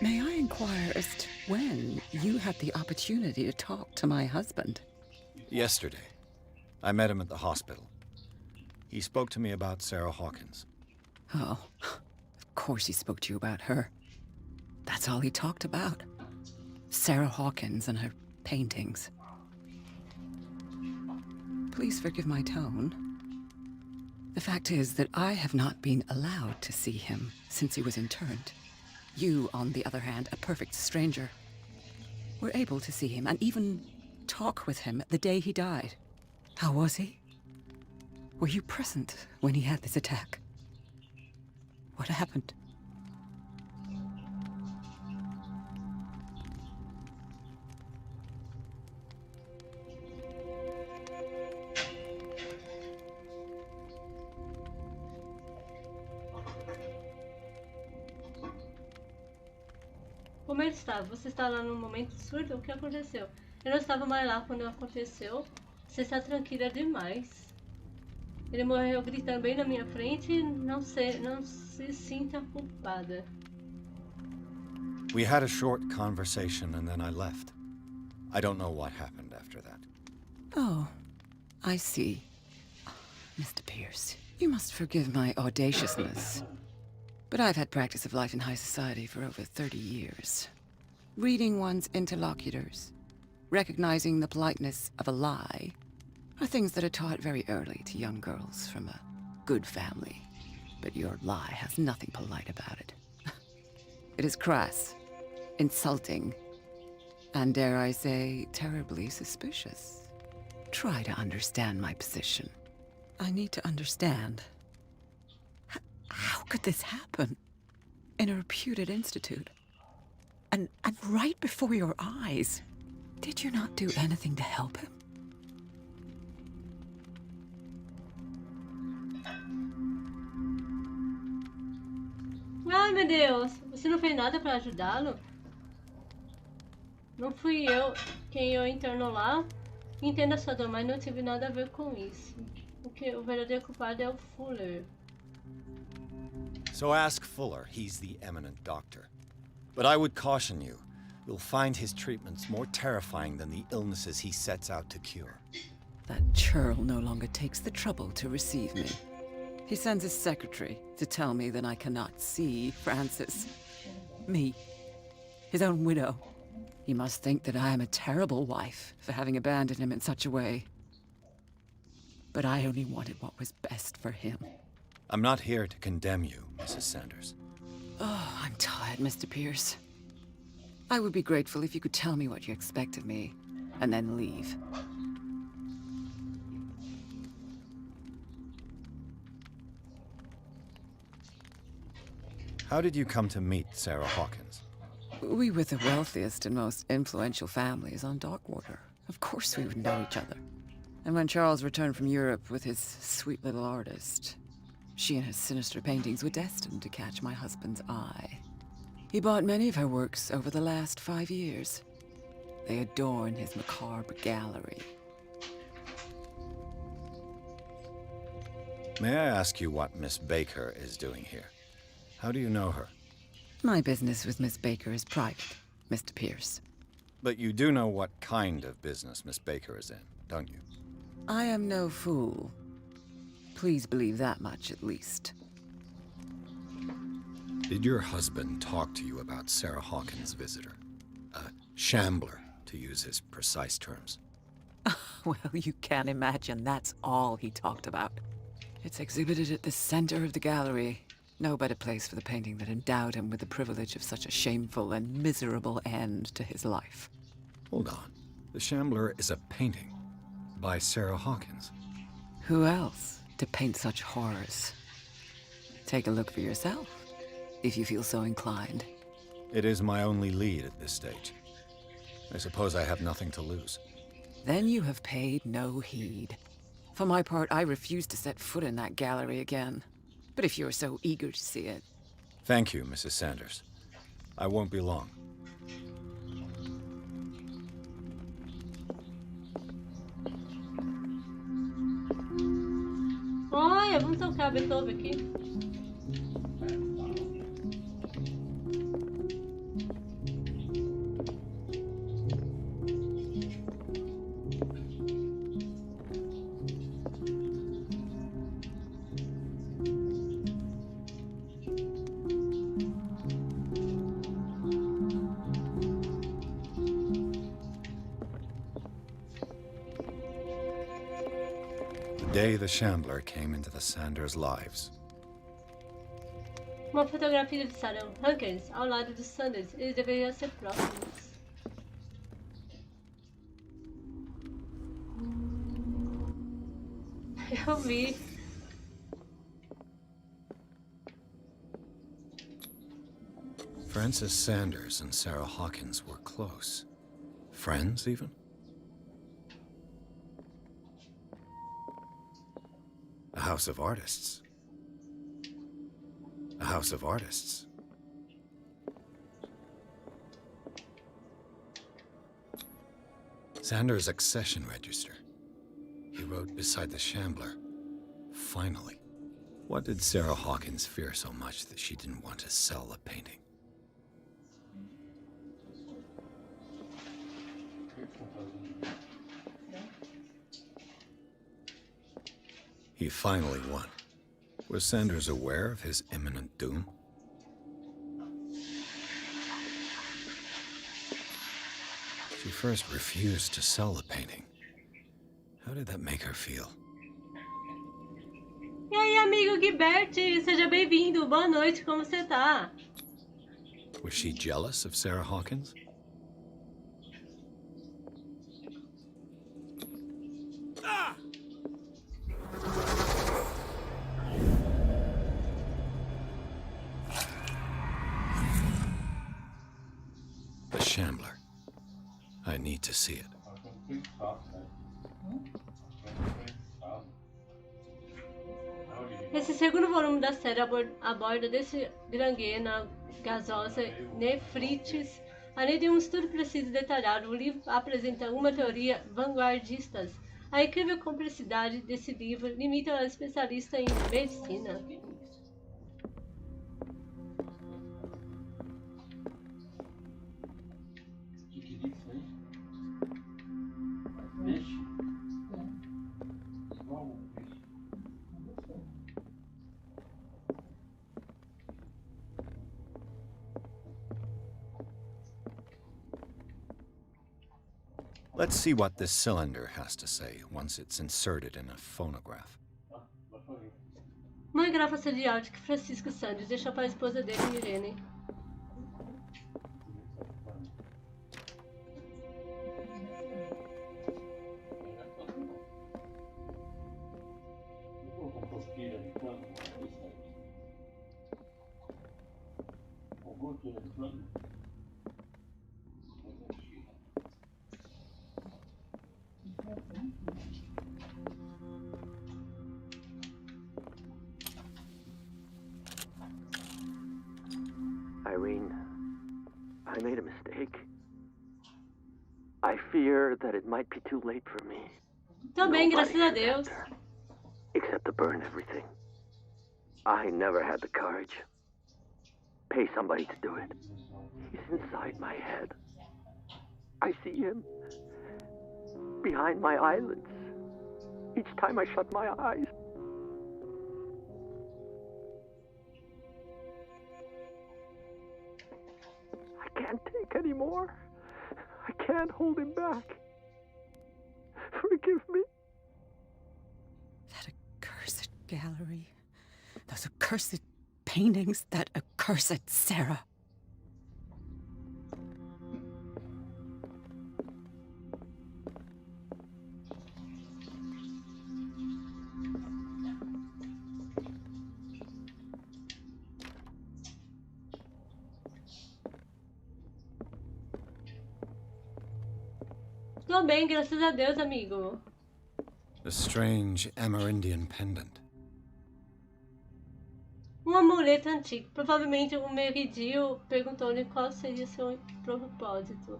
May I inquire as to when you had the opportunity to talk to my husband? Yesterday. I met him at the hospital. He spoke to me about Sarah Hawkins. Oh, of course he spoke to you about her. That's all he talked about. Sarah Hawkins and her paintings. Please forgive my tone. The fact is that I have not been allowed to see him since he was interned. You, on the other hand, a perfect stranger, were able to see him and even talk with him the day he died. How was he? Were you present when he had this attack? What happened? Como ele estava? Você está lá no momento surdo? O que aconteceu? Eu não estava mais lá quando aconteceu. Você está tranquila demais. Ele morreu gritando bem na minha frente. Não se sinta culpada. We had a short conversation and then I left. I don't know what happened after that. Oh, I see. Mr. Pierce, you must forgive my audaciousness. But I've had practice of life in high society for over 30 years. Reading one's interlocutors, recognizing the politeness of a lie, are things that are taught very early to young girls from a good family. But your lie has nothing polite about it. It is crass, insulting, and dare I say, terribly suspicious. Try to understand my position. I need to understand. How could this happen? In a reputed institute? And right before your eyes? Did you not do anything to help him? Ai, meu Deus! Você não fez nada para ajudá-lo? Não fui eu quem o internou lá? Entenda a sua dor, mas não tive nada a ver com isso. O verdadeiro culpado é o Fuller. So ask Fuller, he's the eminent doctor. But I would caution you, you'll find his treatments more terrifying than the illnesses he sets out to cure. That churl no longer takes the trouble to receive me. He sends his secretary to tell me that I cannot see Francis. Me. His own widow. He must think that I am a terrible wife for having abandoned him in such a way. But I only wanted what was best for him. I'm not here to condemn you, Mrs. Sanders. Oh, I'm tired, Mr. Pierce. I would be grateful if you could tell me what you expect of me, and then leave. How did you come to meet Sarah Hawkins? We were the wealthiest and most influential families on Darkwater. Of course we would know each other. And when Charles returned from Europe with his sweet little artist, she and her sinister paintings were destined to catch my husband's eye. He bought many of her works over the last 5 years. They adorn his macabre gallery. May I ask you what Miss Baker is doing here? How do you know her? My business with Miss Baker is private, Mr. Pierce. But you do know what kind of business Miss Baker is in, don't you? I am no fool. Please believe that much, at least. Did your husband talk to you about Sarah Hawkins' visitor? A shambler, to use his precise terms. Well, you can't imagine that's all he talked about. It's exhibited at the center of the gallery. No better place for the painting that endowed him with the privilege of such a shameful and miserable end to his life. Hold on. The Shambler is a painting by Sarah Hawkins. Who else to paint such horrors? Take a look for yourself, if you feel so inclined. It is my only lead at this stage. I suppose I have nothing to lose. Then you have paid no heed. For my part, I refuse to set foot in that gallery again. But if you're so eager to see it... Thank you, Mrs. Sanders. I won't be long. Olha, vamos tocar Beethoven aqui. day the Shambler came into the Sanders' lives. Uma fotografia de Sarah Hawkins ao lado dos Sanders. Eles deveriam ser próximos. Eu vi. Frances Sanders and Sarah Hawkins were close. Friends, even? A house of artists. A house of artists. Sanders' accession register. He wrote beside the Shambler, "Finally." What did Sarah Hawkins fear so much that she didn't want to sell the painting? He finally won. Was Sanders aware of his imminent doom? She first refused to sell the painting. How did that make her feel? E aí, amigo Guibert, seja bem-vindo. Boa noite, como você tá? Was she jealous of Sarah Hawkins? The Shambler. I need to see it. Esse segundo volume da série aborda desse granguena gasosa nefrites. Além de um estudo preciso e detalhado, o livro apresenta alguma teoria vanguardistas. A incrível complexidade desse livro limita a especialista em medicina. Let's see what this cylinder has to say once it's inserted in a phonograph. Uma gravação de áudio que Francisco Sanders deixou para a esposa dele, Irene. Irene, I made a mistake. I fear that it might be too late for me. Tô bem, graças a Deus. Except to burn everything. I never had the courage. Pay somebody to do it. He's inside my head. I see him behind my eyelids each time I shut my eyes. I can't take any more. I can't hold him back. Forgive me. That accursed gallery. Those accursed paintings. That accursed Sarah. Tô bem, graças a Deus, amigo. A strange Amerindian pendant. Um amuleto antigo. Provavelmente o Meridio perguntou-lhe qual seria seu propósito.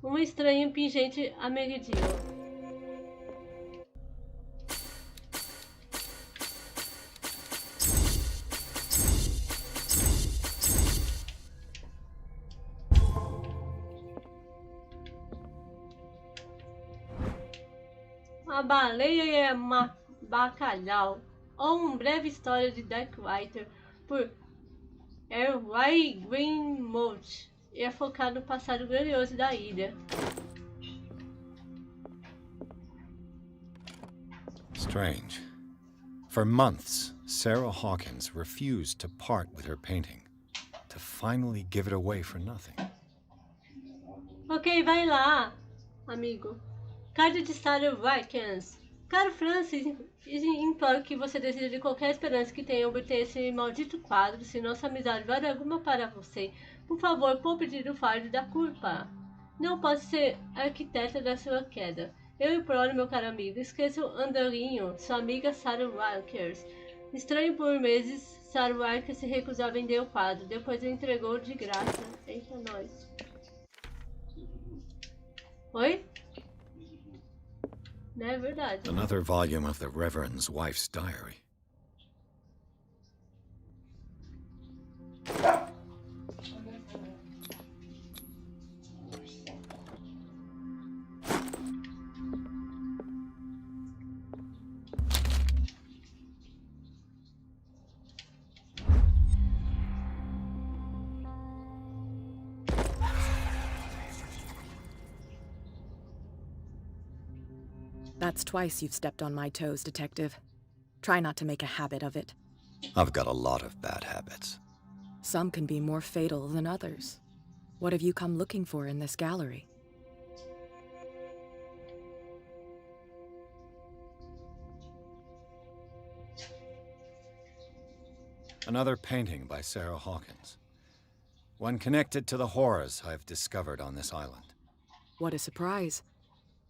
Um estranho pingente a Meridio. A baleia é bacalhau, ou breve história de Darkwriter por Erwin Greenmouth, e é focado no passado glorioso da ilha. Strange. For months, Sarah Hawkins refused to part with her painting, to finally give it away for nothing. Ok, vai lá, amigo. Carta de Sarah Hawkins. Caro Francis, imploro que você desista de qualquer esperança que tenha obter esse maldito quadro, se nossa amizade vale alguma para você. Por favor, por pedir o fardo da culpa. Não posso ser arquiteta da sua queda. Eu imploro, meu caro amigo, esqueça o andarinho, sua amiga Sarah Walkers. Estranho por meses, Sarah Walkers se recusou a vender o quadro, depois entregou de graça. Eita, nós. Oi? Não é verdade. Another volume of the Reverend's wife's diary. That's twice you've stepped on my toes, Detective. Try not to make a habit of it. I've got a lot of bad habits. Some can be more fatal than others. What have you come looking for in this gallery? Another painting by Sarah Hawkins. One connected to the horrors I've discovered on this island. What a surprise.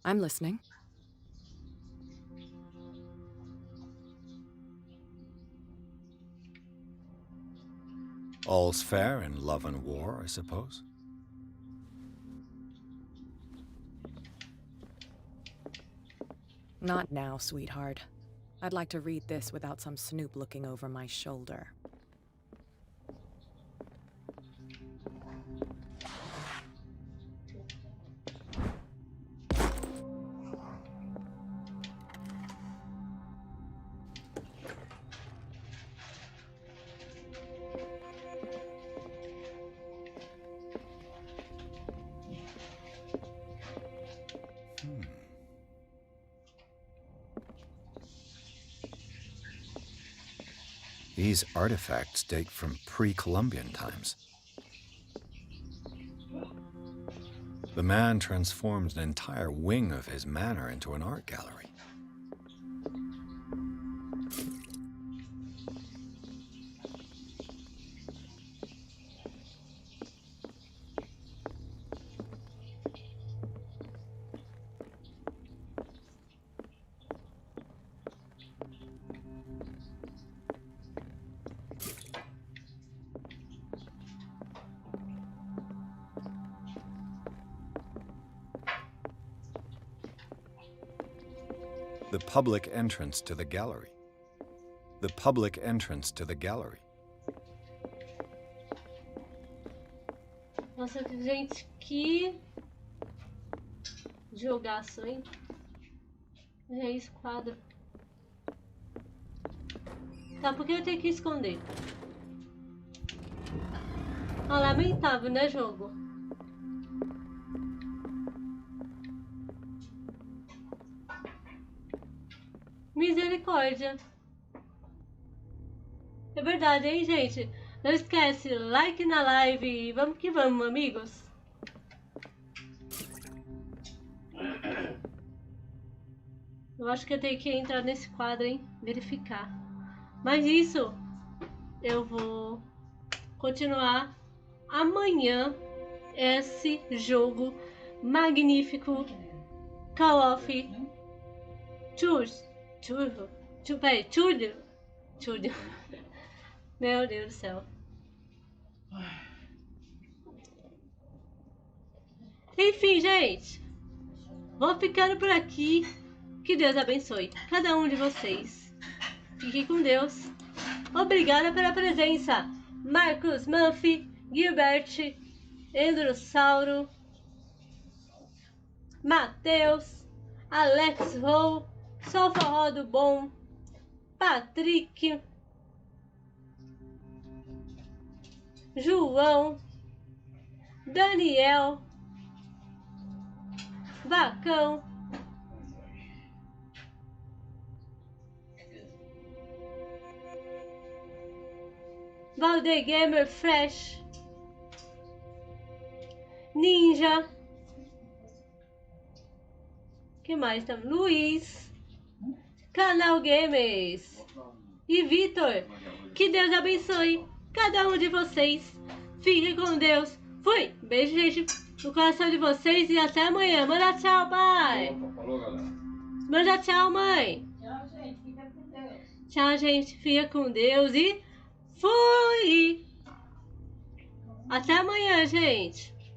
I'm listening. All's fair in love and war, I suppose. Not now, sweetheart. I'd like to read this without some snoop looking over my shoulder. These artifacts date from pre-Columbian times. The man transformed an entire wing of his manor into an art gallery. The public entrance to the gallery. The public entrance to the gallery. Nossa, gente, que jogaço, hein? É isso, quadro. Tá, por que eu tenho que esconder? Ah, lamentável, né, jogo? Misericórdia. É verdade, hein, gente? Não esquece, like na live e vamos que vamos, amigos. Eu acho que eu tenho que entrar nesse quadro, hein? Verificar. Mas isso eu vou continuar amanhã esse jogo magnífico Call of Duty. Meu Deus do céu. Enfim, gente. Vou ficando por aqui. Que Deus abençoe cada um de vocês. Fiquem com Deus. Obrigada pela presença. Marcos, Muffy, Gilbert, Endrossauro, Matheus, Alex Rowe, Só Forró do Bom, Patrick, João, Daniel, Vacão, Valde Gamer Fresh, Ninja, que mais tá? Luiz, Canal Games e Vitor. Que Deus abençoe cada um de vocês. Fiquem com Deus. Fui! Beijo, gente, no coração de vocês e até amanhã. Manda tchau, pai. Manda tchau, mãe. Tchau, gente. Fica com Deus. Tchau, gente. Fica com Deus e fui! Até amanhã, gente.